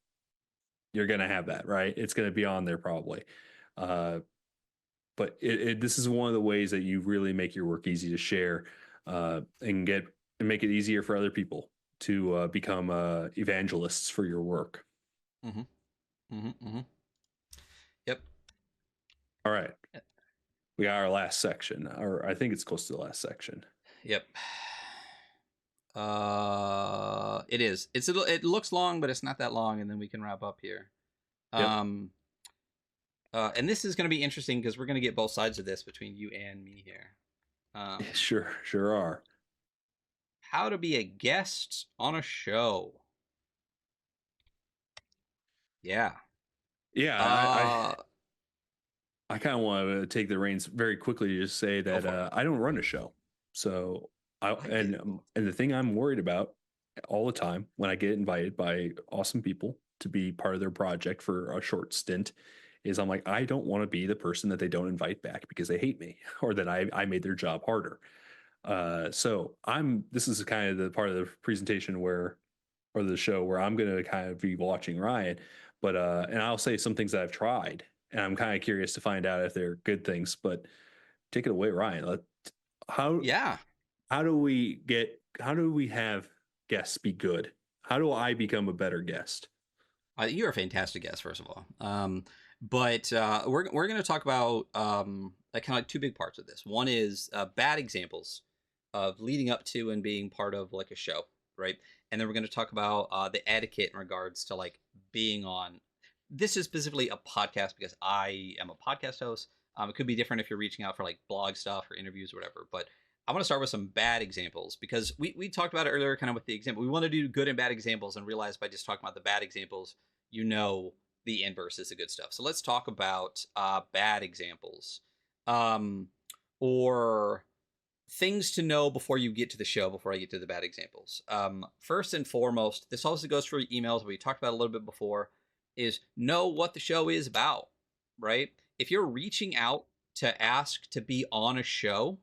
you're going to have that, right? It's going to be on there probably. But this is one of the ways that you really make your work easy to share and make it easier for other people to become evangelists for your work.
Mm-hmm. Mm-hmm. Mm-hmm. Yep.
All right. We got our last section, or I think it's close to the last section.
Yep. It is. It looks long, but it's not that long, and then we can wrap up here.
Yep.
And this is going to be interesting because we're going to get both sides of this between you and me here.
Sure are.
How to be a guest on a show. Yeah.
Yeah. I kind of want to take the reins very quickly to just say that I don't run a show. So and the thing I'm worried about all the time when I get invited by awesome people to be part of their project for a short stint is I'm like, I don't want to be the person that they don't invite back because they hate me or that I made their job harder. So this is kind of the part of the presentation or the show where I'm going to kind of be watching Ryan, but and I'll say some things that I've tried and I'm kind of curious to find out if they're good things, but take it away, Ryan. How do we have guests be good? How do I become a better guest?
You're a fantastic guest, first of all. But we're going to talk about like kind of like two big parts of this. One is bad examples of leading up to and being part of like a show, right? And then we're going to talk about the etiquette in regards to like being on. This is specifically a podcast because I am a podcast host. It could be different if you're reaching out for like blog stuff or interviews or whatever. But I want to start with some bad examples because we talked about it earlier, kind of with the example. We want to do good and bad examples and realize by just talking about the bad examples, you know the inverse is the good stuff. So let's talk about bad examples, um, or things to know before you get to the show. Before I get to the bad examples, first and foremost, this also goes for emails. We talked about a little bit before. Is know what the show is about, right? If you're reaching out to ask to be on a show,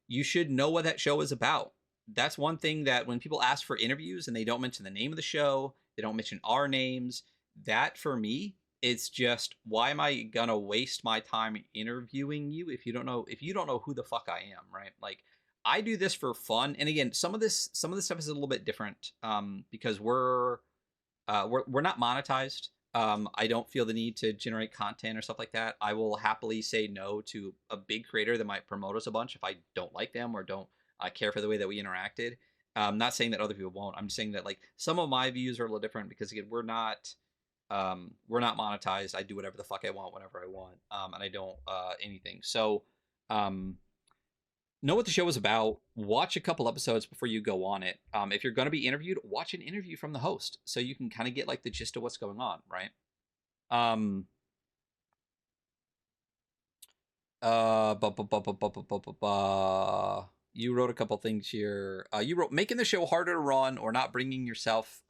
you should know what that show is about. That's one thing that when people ask for interviews and they don't mention the name of the show, they don't mention our names. That for me, it's just why am I gonna waste my time interviewing you if you don't know who the fuck I am, right? Like I do this for fun, and again, some of this stuff is a little bit different because we're not monetized. I don't feel the need to generate content or stuff like that. I will happily say no to a big creator that might promote us a bunch if I don't like them or don't care for the way that we interacted. I'm not saying that other people won't. I'm just saying that like some of my views are a little different because again, we're not monetized. I do whatever the fuck I want whenever I want, and I don't anything. So um, know what the show is about. Watch a couple episodes before you go on it. If you're going to be interviewed, watch an interview from the host so you can kind of get like the gist of what's going on, right? Um, you wrote a couple things here. You wrote making the show harder to run or not bringing yourself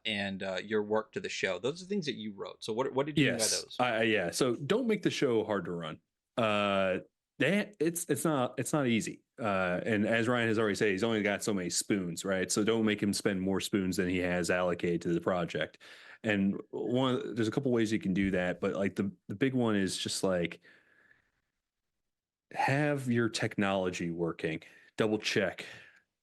and your work to the show. Those are things that you wrote. So what did you mean by
Yes.
those?
Yeah. So don't make the show hard to run. Uh, it's not easy. And as Ryan has already said, he's only got so many spoons, right? So don't make him spend more spoons than he has allocated to the project. And there's a couple ways you can do that, but like the big one is just like have your technology working, double check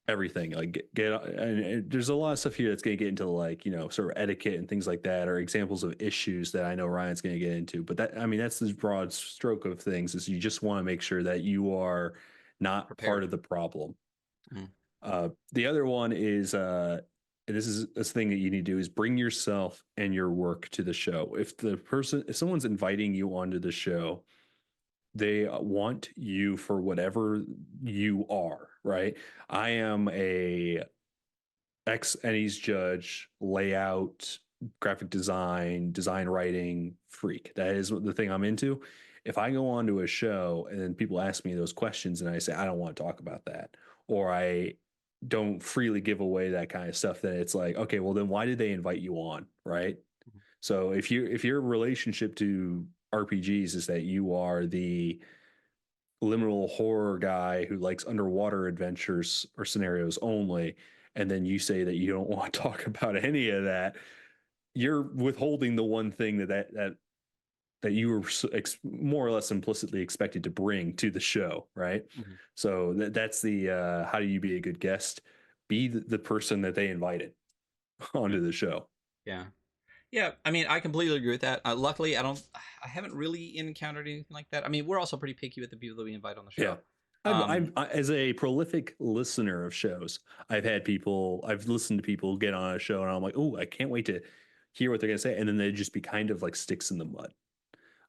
everything, like and there's a lot of stuff here that's going to get into like, you know, sort of etiquette and things like that, or examples of issues that I know Ryan's going to get into. But that, I mean, that's the broad stroke of things, is you just want to make sure that you are not part
Prepared.
of the problem.
Mm.
The other one is and this is a thing that you need to do, is bring yourself and your work to the show. If someone's inviting you onto the show, they want you for whatever you are, right? I am a ex Ennies judge, layout, graphic design writing freak. That is the thing I'm into. If I go on to a show and then people ask me those questions and I say I don't want to talk about that, or I don't freely give away that kind of stuff, then it's like, okay, well then why did they invite you on, right? So if your relationship to RPGs is that you are the liminal horror guy who likes underwater adventures or scenarios only, and then you say that you don't want to talk about any of that, you're withholding the one thing that you were more or less implicitly expected to bring to the show, right?
Mm-hmm.
So that's the how do you be a good guest? Be the person that they invited onto the show.
Yeah. Yeah, I mean, I completely agree with that. Luckily, I haven't really encountered anything like that. I mean, we're also pretty picky with the people that we invite on the
Yeah.
show.
As a prolific listener of shows, I've listened to people get on a show and I'm like, oh, I can't wait to hear what they're going to say. And then they just be kind of like sticks in the mud.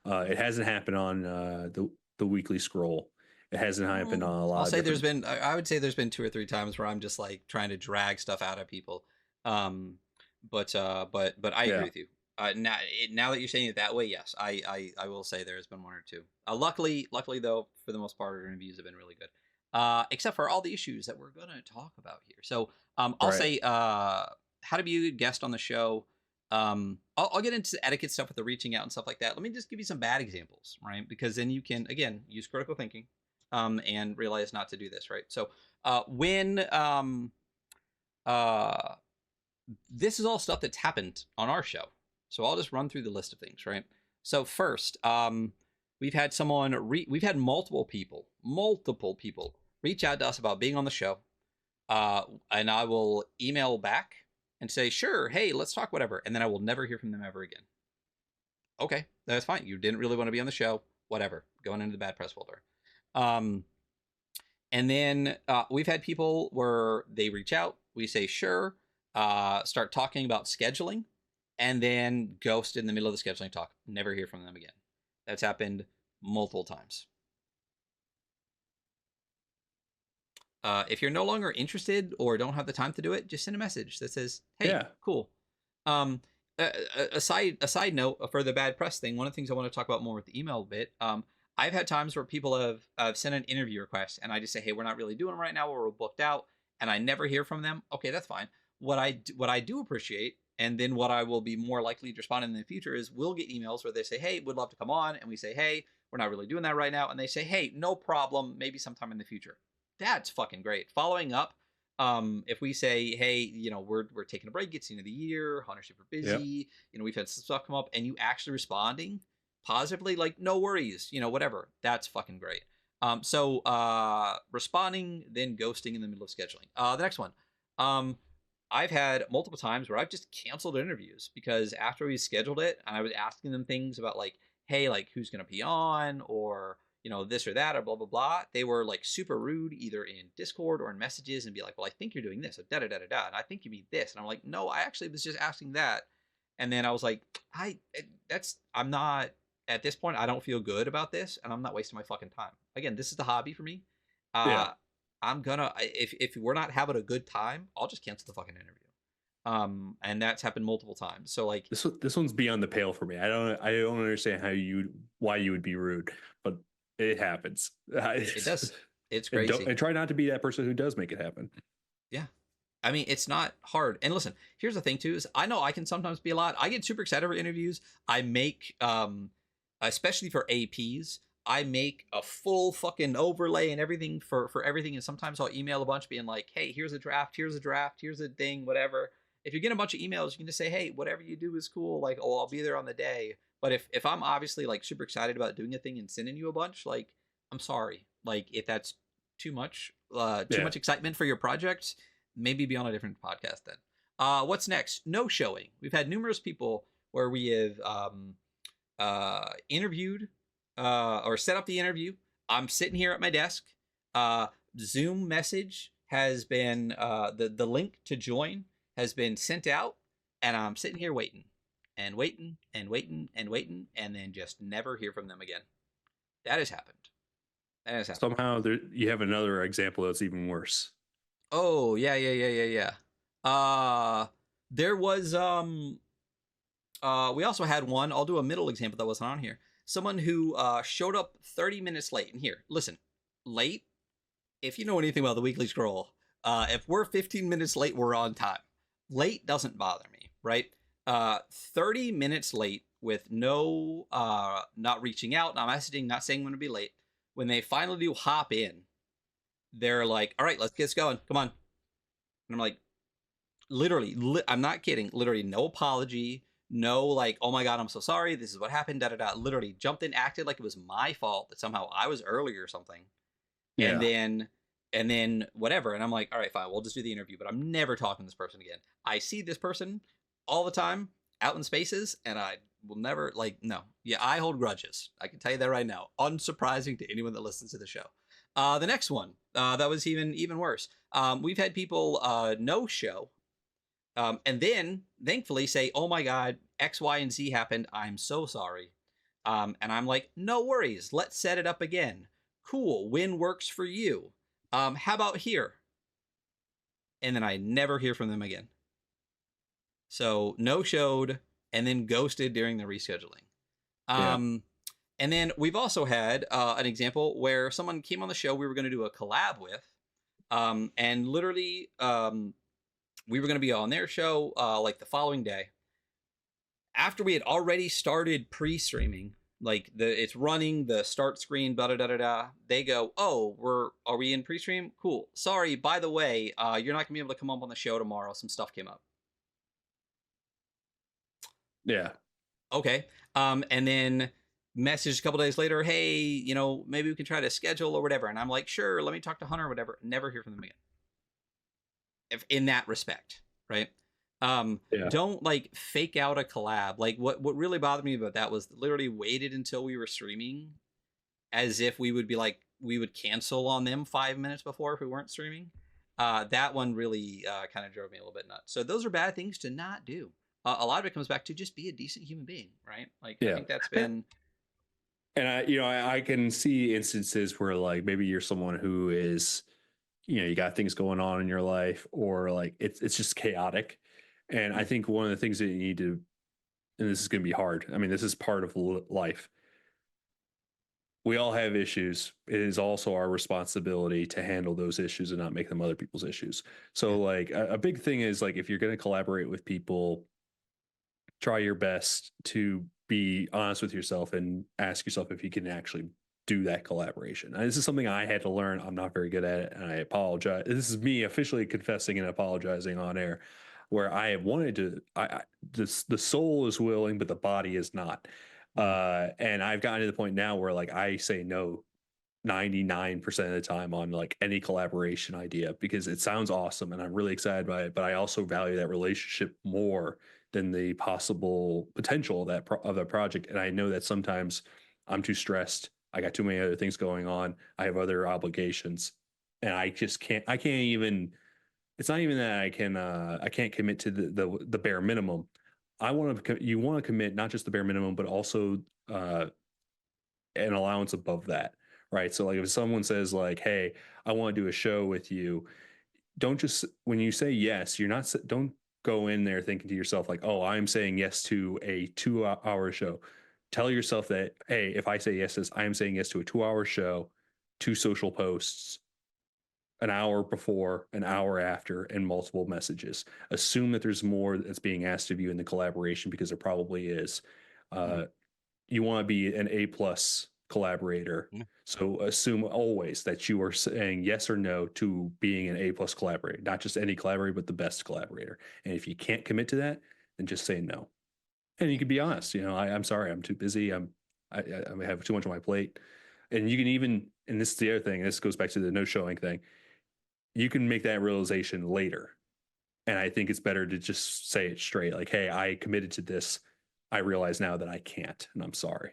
It hasn't happened on the weekly scroll. It hasn't happened on a
I'll
lot of
say there's
different.
been, I would say there's been two or three times where I'm just like trying to drag stuff out of people. Um, but I agree
Yeah.
with you. Now that you're saying it that way, yes, I will say there has been one or two. Luckily though, for the most part, our interviews have been really good. Except for all the issues that we're gonna talk about here. So, I'll
Right.
say, how to be a guest on the show. I'll get into etiquette stuff with the reaching out and stuff like that. Let me just give you some bad examples, right? Because then you can again use critical thinking, and realize not to do this, right? So, when uh this is all stuff that's happened on our show. So I'll just run through the list of things, right? So first, we've had multiple people reach out to us about being on the show, and I will email back and say, sure, hey, let's talk whatever, and then I will never hear from them ever again. Okay, that's fine. You didn't really want to be on the show. Whatever. Going into the bad press folder. Um, and then we've had people where they reach out. We say sure. Start talking about scheduling, and then ghost in the middle of the scheduling talk. Never hear from them again. That's happened multiple times. If you're no longer interested or don't have the time to do it, just send a message that says, "Hey,
Yeah.
cool." Um, a side note for the bad press thing. One of the things I want to talk about more with the email bit. I've had times where people have sent an interview request, and I just say, "Hey, we're not really doing them right now. We're booked out," and I never hear from them. Okay, that's fine. What I do appreciate, and then what I will be more likely to respond in the future is we'll get emails where they say, "Hey, would love to come on," and we say, "Hey, we're not really doing that right now," and they say, "Hey, no problem. Maybe sometime in the future." That's fucking great. Following up, if we say, hey, we're taking a break, it's the end of the year, Hunter's super
Yeah.
busy, we've had some stuff come up, and you actually responding positively, like, no worries, whatever. That's fucking great. So responding, then ghosting in the middle of scheduling. The next one. Um, I've had multiple times where I've just canceled interviews because after we scheduled it and I was asking them things about like, hey, like who's gonna be on or this or that or blah blah blah. They were like super rude either in Discord or in messages and be like, well, I think you're doing this or da da da da da, and I think you mean this, and I'm like, no, I actually was just asking that, and then I was like, I'm not at this point. I don't feel good about this, and I'm not wasting my fucking time. Again, this is the hobby for me.
Yeah.
Uh, I'm gonna if we're not having a good time, I'll just cancel the fucking interview. And that's happened multiple times. So like,
This one's beyond the pale for me. I don't understand why you would be rude, but it happens.
it does. It's
And don't
crazy.
and try not to be that person who does make it happen.
Yeah. I mean, it's not hard. And listen, here's the thing too: is I know I can sometimes be a lot. I get super excited for interviews. I make, especially for APs, I make a full fucking overlay and everything for everything. And sometimes I'll email a bunch, being like, "Hey, here's a draft. Here's a draft. Here's a thing. Whatever." If you get a bunch of emails, you can just say, "Hey, whatever you do is cool." Like, "Oh, I'll be there on the day." But if I'm obviously like super excited about doing a thing and sending you a bunch, like, I'm sorry. Like, if that's too
Yeah.
much excitement for your project, maybe be on a different podcast then. What's next? No showing. We've had numerous people where we have interviewed or set up the interview. I'm sitting here at my desk. Uh, Zoom message has been the link to join has been sent out, and I'm sitting here waiting and waiting and waiting and waiting, and then just never hear from them again. That has happened. That has happened.
Somehow you have another example that's even worse.
Oh yeah, yeah, yeah, yeah, yeah. Uh, there was we also had one. I'll do a middle example that wasn't on here. Someone who showed up 30 minutes late. And here, listen, late. If you know anything about the Weekly Scroll, if we're 15 minutes late, we're on time. Late doesn't bother me, right? 30 minutes late with no, not reaching out, not messaging, not saying when to be late. When they finally do hop in, they're like, "All right, let's get this going. Come on." And I'm like, literally, I'm not kidding. Literally, no apology, no like, "Oh my god, I'm so sorry. This is what happened." Da da da. Literally jumped in, acted like it was my fault that somehow I was early or something, and
Yeah.
then whatever. And I'm like, "All right, fine. We'll just do the interview." But I'm never talking to this person again. I see this person all the time out in spaces, and I will never like. No, yeah, I hold grudges. I can tell you that right now. Unsurprising to anyone that listens to the show. The next one, that was even worse. We've had people no show and then thankfully say, "Oh my god, X, Y, and Z happened. I'm so sorry." And I'm like, "No worries. Let's set it up again. Cool. When works for you? How about here?" And then I never hear from them again. So no showed and then ghosted during the rescheduling.
Yeah.
Um, and then we've also had an example where someone came on the show we were going to do a collab with, and literally we were going to be on their show like the following day after we had already started pre-streaming. Like it's running the start screen, da da da da da. They go, "Oh, are we in pre-stream? Cool. Sorry, by the way, you're not gonna be able to come up on the show tomorrow. Some stuff came up."
Yeah.
Okay. And then message a couple days later, "Hey, maybe we can try to schedule or whatever." And I'm like, "Sure, let me talk to Hunter or whatever." Never hear from them again. If in that respect, right?
Yeah.
Don't like fake out a collab. Like what really bothered me about that was literally waited until we were streaming as if we would be like we would cancel on them 5 minutes before if we weren't streaming. That one really kind of drove me a little bit nuts. So those are bad things to not do. A lot of it comes back to just be a decent human being, right? Like I
Yeah.
think that's
And,
been
and I can see instances where like maybe you're someone who is, you got things going on in your life, or like it's just chaotic. And I think one of the things that you need to, and this is going to be hard. I mean, this is part of life. We all have issues. It is also our responsibility to handle those issues and not make them other people's issues.
yeah,
So like a big thing is like, if you're going to collaborate with people, try your best to be honest with yourself and ask yourself if you can actually do that collaboration. And this is something I had to learn. I'm not very good at it, and I apologize. This is me officially confessing and apologizing on air, where I have wanted to. The soul is willing, but the body is not. And I've gotten to the point now where like I say no 99% of the time on like any collaboration idea because it sounds awesome and I'm really excited by it, but I also value that relationship more than the possible potential of that project. And I know that sometimes I'm too stressed. I got too many other things going on. I have other obligations, and I can't even. It's not even that I can't commit to the bare minimum. You want to commit not just the bare minimum, but also uh, an allowance above that, right? So like if someone says like, "Hey, I want to do a show with you," don't just when you say yes, don't go in there thinking to yourself like, "Oh, I'm saying yes to a 2 hour show." Tell yourself that, "Hey, if I say yes to this, I am saying yes to a 2 hour show, two social posts, an hour before, an hour after, and multiple messages." Assume that there's more that's being asked of you in the collaboration because there probably is.
mm,
Uh, you want to be an A plus collaborator.
mm,
So assume always that you are saying yes or no to being an A plus collaborator, not just any collaborator, but the best collaborator. And if you can't commit to that, then just say no. And you can be honest. I'm sorry, I'm too busy. I have too much on my plate. And you can even, and this is the other thing. This goes back to the no showing thing. You can make that realization later. And I think it's better to just say it straight, like, "Hey, I committed to this. I realize now that I can't, and I'm sorry."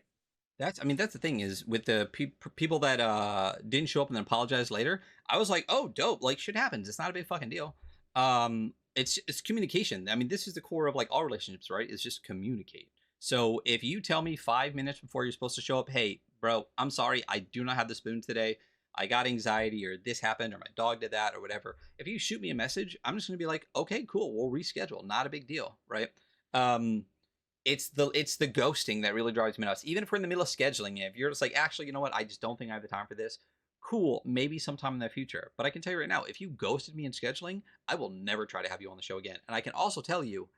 That's I mean that's the thing is with the people that didn't show up and then apologize later. I was like, oh, dope! Like shit happens. It's not a big fucking deal. It's communication. I mean, this is the core of like all relationships, right? It's just communicate. So if you tell me 5 minutes before you're supposed to show up, hey, bro, I'm sorry, I do not have the spoon today. I got anxiety, or this happened, or my dog did that, or whatever. If you shoot me a message, I'm just gonna be like, okay, cool, we'll reschedule. Not a big deal, right? Um, it's the ghosting that really drives me nuts. Even if we're in the middle of scheduling it, if you're just like, actually, you know what, I just don't think I have the time for this. Cool, maybe sometime in the future. But I can tell you right now, if you ghosted me in scheduling, I will never try to have you on the show again. And I can also tell you,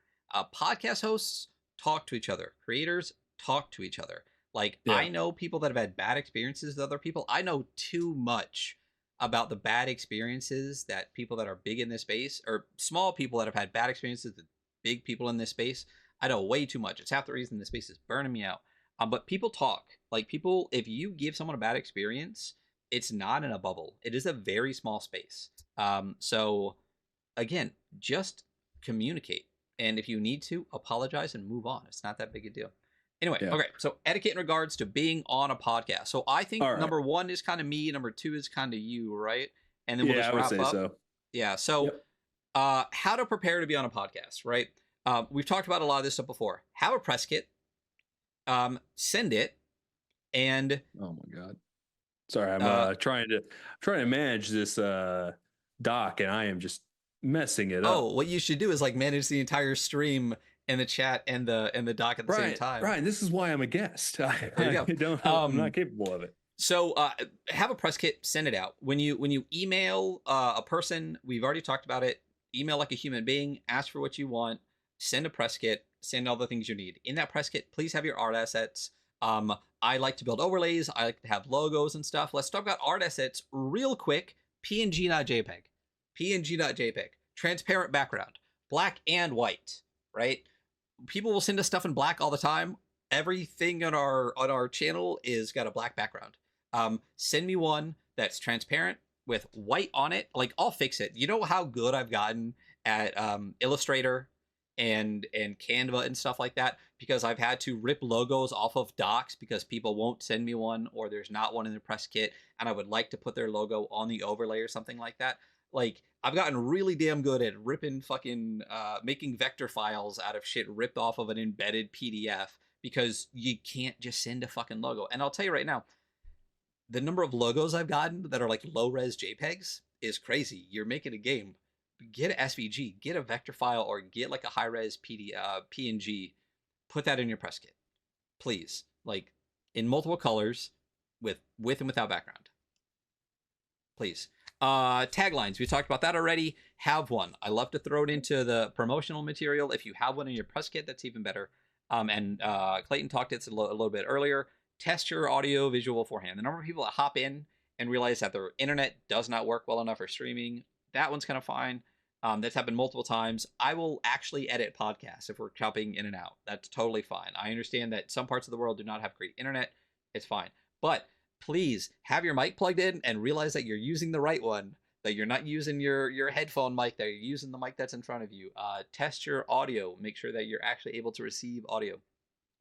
podcast hosts talk to each other, creators talk to each other. Like
Yeah.
I know people that have had bad experiences with other people. I know too much about the bad experiences that people that are big in this space or small people that have had bad experiences with big people in this space. I know way too much. It's half the reason this space is burning me out. But people talk. Like people, if you give someone a bad experience, it's not in a bubble. It is a very small space. So again, just communicate. And if you need to, apologize and move on. It's not that big a deal. Anyway,
Yeah.
okay. So etiquette in regards to being on a podcast. So I think
All right.
number one is kind of me. Number two is kind of you, right? And then we'll
Yeah,
just
I would
wrap
say
up.
so.
Yeah. So
Yep.
how to prepare to be on a podcast, right? We've talked about a lot of this stuff before. Have a press kit, send it, and
Oh my god. Sorry, I'm
uh,
trying to manage this doc, and I am just messing it up.
oh, what you should do is like manage the entire stream and the chat and the doc at the same
Right,
time.
right. This is why I'm a guest.
There you
I don't.
go.
I'm not capable of it.
So have a press kit, send it out. When you email a person, we've already talked about it. Email like a human being, ask for what you want, send a press kit, send all the things you need. In that press kit, please have your art assets. I like to build overlays. I like to have logos and stuff. Let's talk about art assets real quick. PNG, not JPEG. PNG, not JPEG. Transparent background, black and white. Right? People will send us stuff in black all the time. Everything on our channel is got a black background. Send me one that's transparent with white on it. Like I'll fix it. You know how good I've gotten at Illustrator and Canva and stuff like that, because I've had to rip logos off of docs because people won't send me one, or there's not one in the press kit and I would like to put their logo on the overlay or something like that. Like, I've gotten really damn good at ripping fucking making vector files out of shit ripped off of an embedded PDF, because you can't just send a fucking logo. And I'll tell you right now, the number of logos I've gotten that are like low res JPEGs is crazy. You're making a game, get an SVG, get a vector file, or get like a high res PNG. Put that in your press kit, please. Like, in multiple colors, with and without background, please. Taglines, we talked about that already. Have one. I love to throw it into the promotional material. If you have one in your press kit, that's even better. And Clayton talked it a little bit earlier. Test your audio visual beforehand. The number of people that hop in and realize that their internet does not work well enough for streaming, that one's kind of fine. That's happened multiple times. I will actually edit podcasts if we're chopping in and out. That's totally fine. I understand that some parts of the world do not have great internet. It's fine. But please have your mic plugged in and realize that you're using the right one, that you're not using your headphone mic, that you're using the mic that's in front of you. Test your audio. Make sure that you're actually able to receive audio.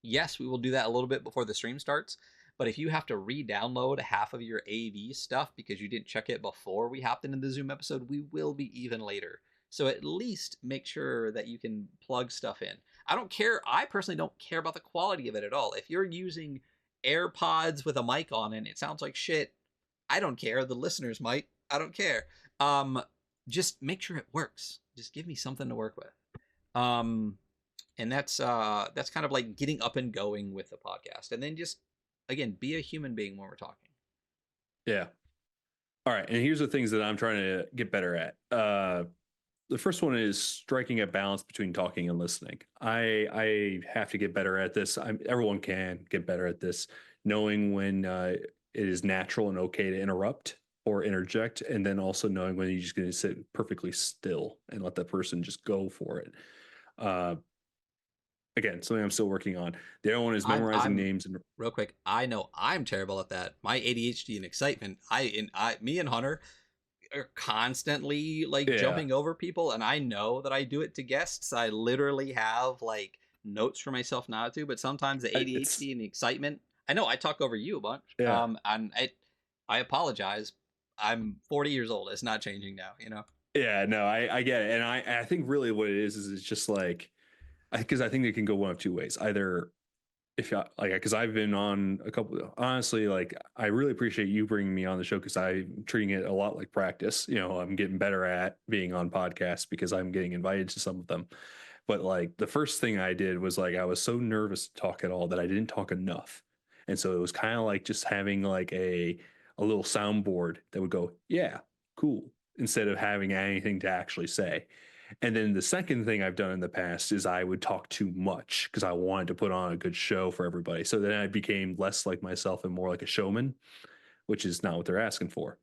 Yes, we will do that a little bit before the stream starts, but if you have to re-download half of your AV stuff because you didn't check it before we hopped into the Zoom episode, we will be even later. So at least make sure that you can plug stuff in. I don't care. I personally don't care about the quality of it at all. If you're using AirPods with a mic on and it sounds like shit, I don't care. The listeners might. I don't care. Just make sure it works. Just give me something to work with. And that's kind of like getting up and going with the podcast. And then just, again, be a human being when we're talking.
Yeah. All right. And here's the things that I'm trying to get better at. The first one is striking a balance between talking and listening. I have to get better at this. Everyone can get better at this, knowing when it is natural and okay to interrupt or interject, and then also knowing when you're just going to sit perfectly still and let that person just go for it. Again, something I'm still working on. The other one is memorizing names. And
real quick, I know I'm terrible at that. My ADHD and excitement, me and Hunter are constantly like jumping over people, and I know that I do it to guests. I literally have like notes for myself not to, but sometimes the ADHD and the excitement. I know I talk over you a bunch.
Yeah.
And I apologize. I'm 40 years old. It's not changing now, you know?
Yeah, no, I get it. And I think really what it is it's just like, because I think it can go one of two ways. Either if you like, because I've been on a couple, honestly, like I really appreciate you bringing me on the show because I'm treating it a lot like practice. You know, I'm getting better at being on podcasts because I'm getting invited to some of them. But like the first thing I did was like I was so nervous to talk at all that I didn't talk enough. And so it was kind of like just having like a little soundboard that would go, yeah, cool, instead of having anything to actually say. And then the second thing I've done in the past is I would talk too much because I wanted to put on a good show for everybody. So then I became less like myself and more like a showman, which is not what they're asking for.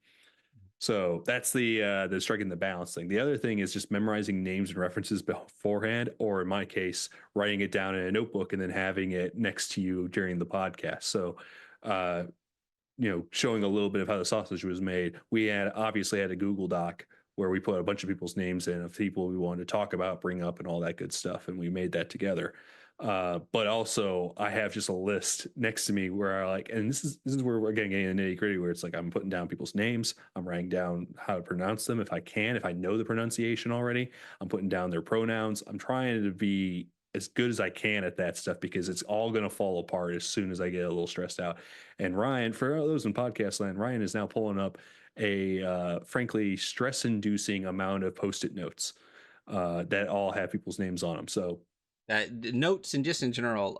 So that's the striking the balance thing. The other thing is just memorizing names and references beforehand, or in my case, writing it down in a notebook and then having it next to you during the podcast. So, showing a little bit of how the sausage was made. We obviously had a Google Doc where we put a bunch of people's names in of people we wanted to talk about, bring up, and all that good stuff, and we made that together. But also, I have just a list next to me where I like, and this is where we're getting into the nitty gritty, where it's like I'm putting down people's names, I'm writing down how to pronounce them if I can, if I know the pronunciation already. I'm putting down their pronouns. I'm trying to be as good as I can at that stuff because it's all going to fall apart as soon as I get a little stressed out. And Ryan, for those in podcast land, Ryan is now pulling up a frankly stress-inducing amount of post-it notes that all have people's names on them. So
notes and just in general,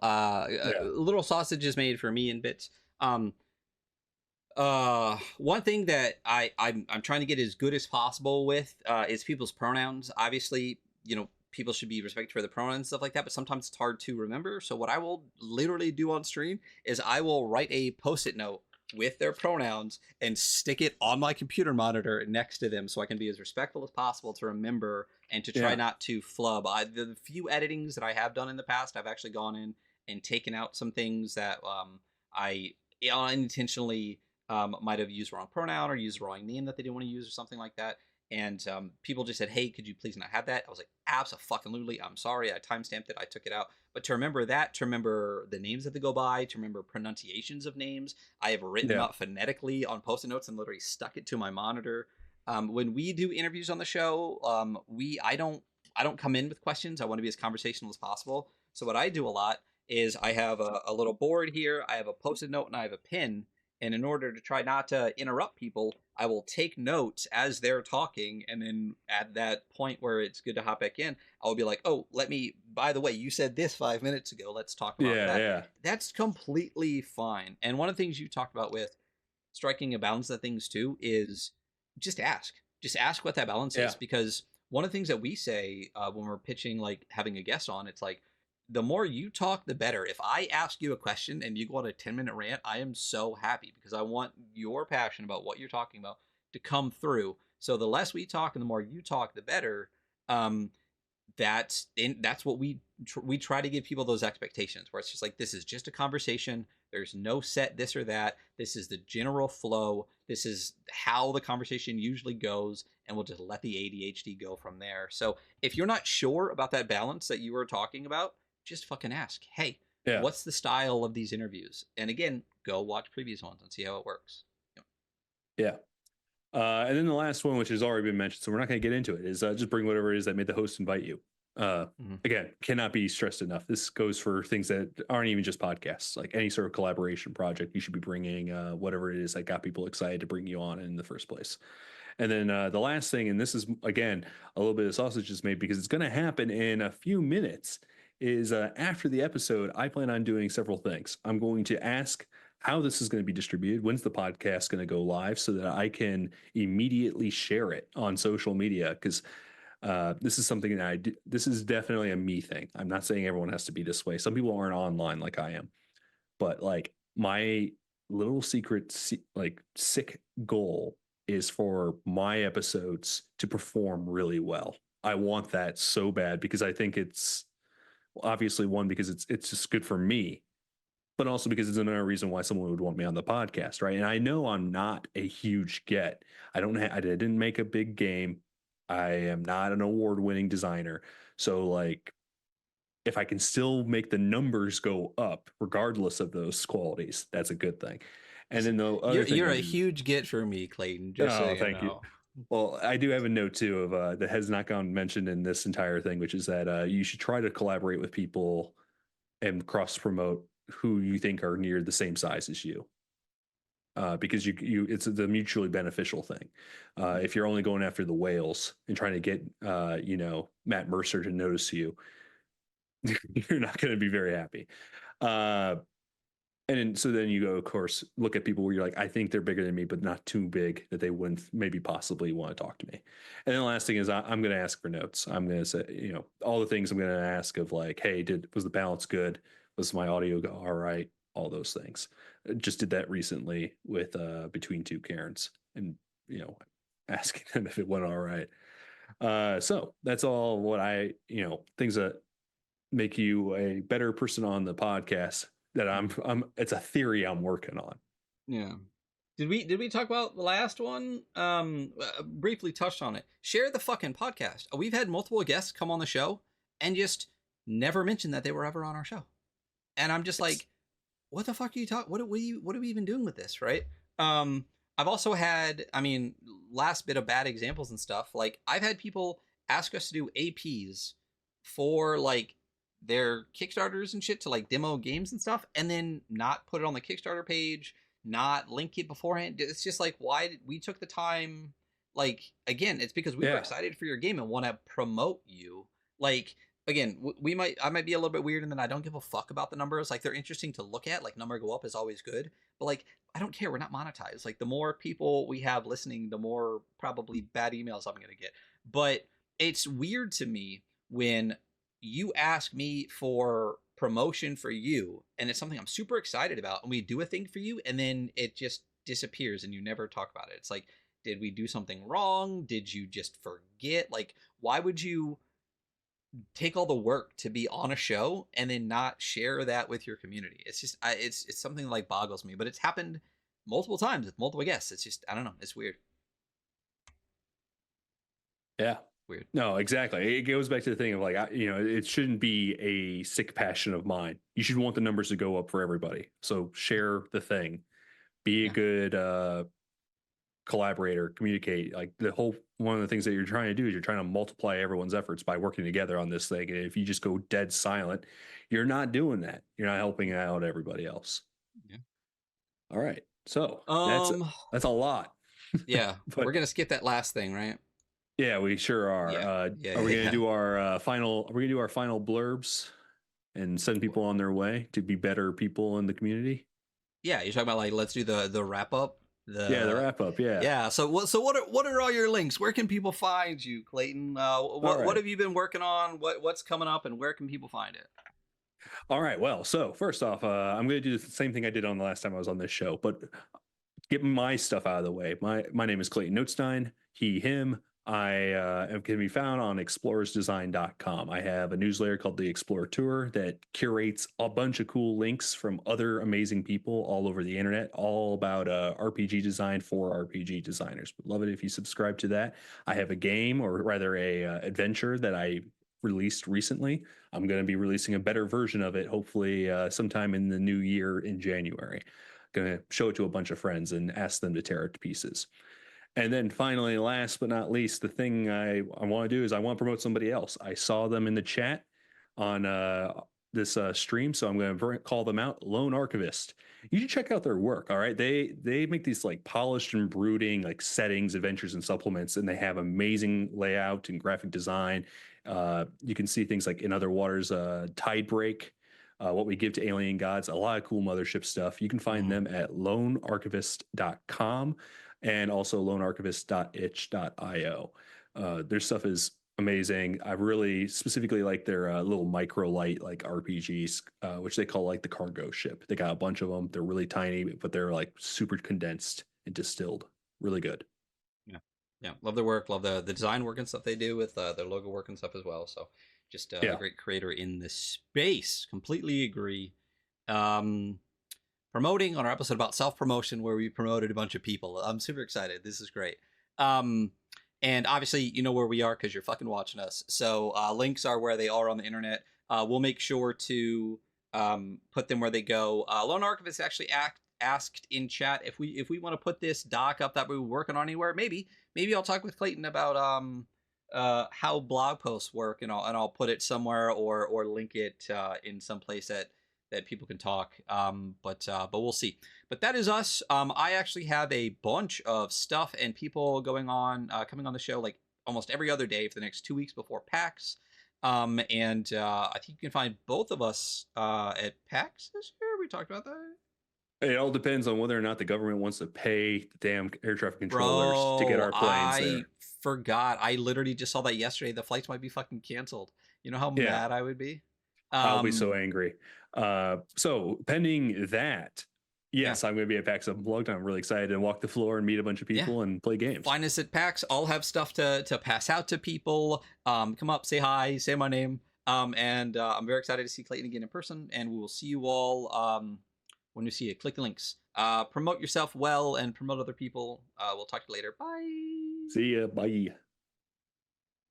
little sausage is made for me in bits. One thing that I'm trying to get as good as possible with is people's pronouns. Obviously, people should be respected for the pronouns and stuff like that, but sometimes it's hard to remember. So what I will literally do on stream is I will write a post-it note with their pronouns and stick it on my computer monitor next to them so I can be as respectful as possible to remember and to try not to flub. The few editings that I have done in the past, I've actually gone in and taken out some things that I unintentionally might have used wrong pronoun or used the wrong name that they didn't want to use or something like that. and people just said, "Hey, could you please not have that?" I was like, "Absolutely, I'm sorry. I timestamped it. I took it out." But to remember that, to remember the names that they go by, to remember pronunciations of names, I have written them
Yeah.
out phonetically on post-it notes and literally stuck it to my monitor. When we do interviews on the show, I don't come in with questions. I want to be as conversational as possible. So what I do a lot is I have a little board here. I have a post-it note and I have a pin. And in order to try not to interrupt people, I will take notes as they're talking. And then at that point where it's good to hop back in, I'll be like, "Oh, by the way, you said this 5 minutes ago. Let's talk about
Yeah.
that."
Yeah.
That's completely fine. And one of the things you talked about with striking a balance of things too is just ask. Just ask what that balance
Yeah.
is, because one of the things that we say when we're pitching, like having a guest on, it's like the more you talk, the better. If I ask you a question and you go on a 10-minute rant, I am so happy because I want your passion about what you're talking about to come through. So the less we talk and the more you talk, the better. Um, that's what we try to give people those expectations where it's just like, this is just a conversation, there's no set this or that, this is the general flow, this is how the conversation usually goes, and we'll just let the ADHD go from there. So if you're not sure about that balance that you were talking about, just fucking ask, "Hey,
Yeah.
what's the style of these interviews?" And again, go watch previous ones and see how it works.
Yeah. And then the last one, which has already been mentioned, so we're not going to get into it, is just bring whatever it is that made the host invite you.
Mhm.
Again, cannot be stressed enough. This goes for things that aren't even just podcasts, like any sort of collaboration project. You should be bringing whatever it is that got people excited to bring you on in the first place. And then the last thing, and this is again a little bit of sausage is made because it's going to happen in a few minutes. Is after the episode, I plan on doing several things. I'm going to ask how this is going to be distributed. When's the podcast going to go live so that I can immediately share it on social media? Because this is something that I do. This is definitely a me thing. I'm not saying everyone has to be this way. Some people aren't online like I am, but like my little secret, like sick goal is for my episodes to perform really well. I want that so bad because I think it's obviously one because it's just good for me, but also because it's another reason why someone would want me on the podcast, right? And I know I'm not a huge get. I didn't make a big game. I am not an award-winning designer. So like if I can still make the numbers go up regardless of those qualities, that's a good thing. And then the other thing
You're
I
a
do,
huge get for me, Clayton, just so
oh,
you
thank you.
know.
Well, I do have a note too of that has not gone mentioned in this entire thing, which is that you should try to collaborate with people and cross promote who you think are near the same size as you. Because you it's the mutually beneficial thing.
Mhm.
If you're only going after the whales and trying to get Matt Mercer to notice you, you're not going to be very happy. Uh, and then, so then you go, of course, look at people where you're like, I think they're bigger than me, but not too big that they wouldn't maybe possibly want to talk to me. And then the last thing is I'm going to ask for notes. I'm going to say, all the things I'm going to ask of like, hey, was the balance good? Was my audio all right? All those things. Just did that recently with Between Two Karens and, you know, asking them if it went all right. So that's all what things that make you a better person on the podcast that
Mhm.
it's a theory I'm working on.
Yeah. Did we talk about the last one? Briefly touched on it. Share the fucking podcast. We've had multiple guests come on the show and just never mentioned that they were ever on our show. And I'm just
Yes.
like, what the fuck are you talking? What are we even doing with this, right? Um, I've also had, I mean, last bit of bad examples and stuff. Like I've had people ask us to do APs for like their Kickstarters and shit to like demo games and stuff, and then not put it on the Kickstarter page, not link it beforehand. It's just like, why did we took the time? Like again, it's because we were
Yeah.
excited for your game and want to promote you. Like again, I might be a little bit weird, and then I don't give a fuck about the numbers. Like they're interesting to look at. Like number go up is always good, but like I don't care. We're not monetized. Like the more people we have listening, the more probably bad emails I'm gonna get. But it's weird to me when you ask me for promotion for you, and it's something I'm super excited about, and we do a thing for you, and then it just disappears, and you never talk about it. It's like, did we do something wrong? Did you just forget? Like, why would you take all the work to be on a show and then not share that with your community? It's just it's something that like boggles me, but it's happened multiple times with multiple guests. It's just I don't know, it's weird.
Yeah.
Weird.
No, exactly. It goes back to the thing of like, it shouldn't be a sick passion of mine. You should want the numbers to go up for everybody. So share the thing. Be a
Yeah.
good collaborator, communicate. Like the whole one of the things that you're trying to do is you're trying to multiply everyone's efforts by working together on this thing. And if you just go dead silent, you're not doing that. You're not helping out everybody else.
Yeah.
All right. So
Um.
that's a lot.
Yeah. We're
But
gonna skip that last thing, right?
yeah, we sure are.
Yeah. Yeah.
Are we
Yeah.
gonna
Yeah.
do our final? Are we gonna do our final blurbs and send people on their way to be better people in the community?
Yeah. You're talking about like let's do the wrap up.
Yeah, the
The
wrap up. Yeah.
Yeah. So what are all your links? Where can people find you, Clayton?
All
What
right.
have you been working on? What's coming up, and where can people find it?
All right. Well, so first off, I'm going to do the same thing I did on the last time I was on this show, but get my stuff out of the way. My name is Clayton Notestine. He, him. I can be found on explorersdesign.com. I have a newsletter called the Explorer Tour that curates a bunch of cool links from other amazing people all over the internet, all about RPG design for RPG designers. Would love it if you subscribe to that. I have a game, or rather a adventure that I released recently. I'm going to be releasing a better version of it, hopefully sometime in the new year in January. Going to show it to a bunch of friends and ask them to tear it to pieces. And then finally, last but not least, the thing I want to do is I want to promote somebody else. I saw them in the chat on this stream, so I'm going to call them out. Lone Archivist. You should check out their work. All right, they make these like polished and brooding like settings, adventures, and supplements, and they have amazing layout and graphic design. You can see things like In Other Waters, Tide Break. What We Give to Alien Gods, a lot of cool mothership stuff. You can find them at lonearchivist.com and also lonearchivist.itch.io. Their stuff is amazing. I really specifically like their little micro light like RPGs, which they call like the cargo ship. They got a bunch of them. They're really tiny, but they're like super condensed and distilled. Really good.
Yeah. Yeah. Love their work. Love the design work and stuff they do with their logo work and stuff as well. So just a
Yeah.
great creator in this space. Completely agree. Um, Promoting on our episode about self-promotion where we promoted a bunch of people. I'm super excited. This is great. Um, and obviously, you know where we are because you're fucking watching us. So links are where they are on the internet. We'll make sure to put them where they go. Lone Archivist actually asked in chat if we want to put this doc up that we were working on anywhere. Maybe I'll talk with Clayton about how blog posts work, and I'll put it somewhere or link it in some place that people can talk. But we'll see. But that is us. I actually have a bunch of stuff and people going on coming on the show like almost every other day for the next 2 weeks before PAX. And I think you can find both of us at PAX this year. We talked about that.
It all depends on whether or not the government wants to pay the damn air traffic controllers to get
Bro,
our planes
I
there.
forgot. I literally just saw that yesterday. The flights might be fucking canceled. You know how
Yeah.
mad I would be?
I'll be so angry. So pending that,
Yeah.
yes, I'm going to be at PAX Unplugged. I'm really excited to walk the floor and meet a bunch of people and play games.
Find us at PAX. I'll have stuff to pass out to people. Come up, say hi, say my name. And I'm very excited to see Clayton again in person. And we will see you all when you see it. Click the links. Promote yourself well and promote other people. We'll talk to you later. Bye.
See ya. Bye.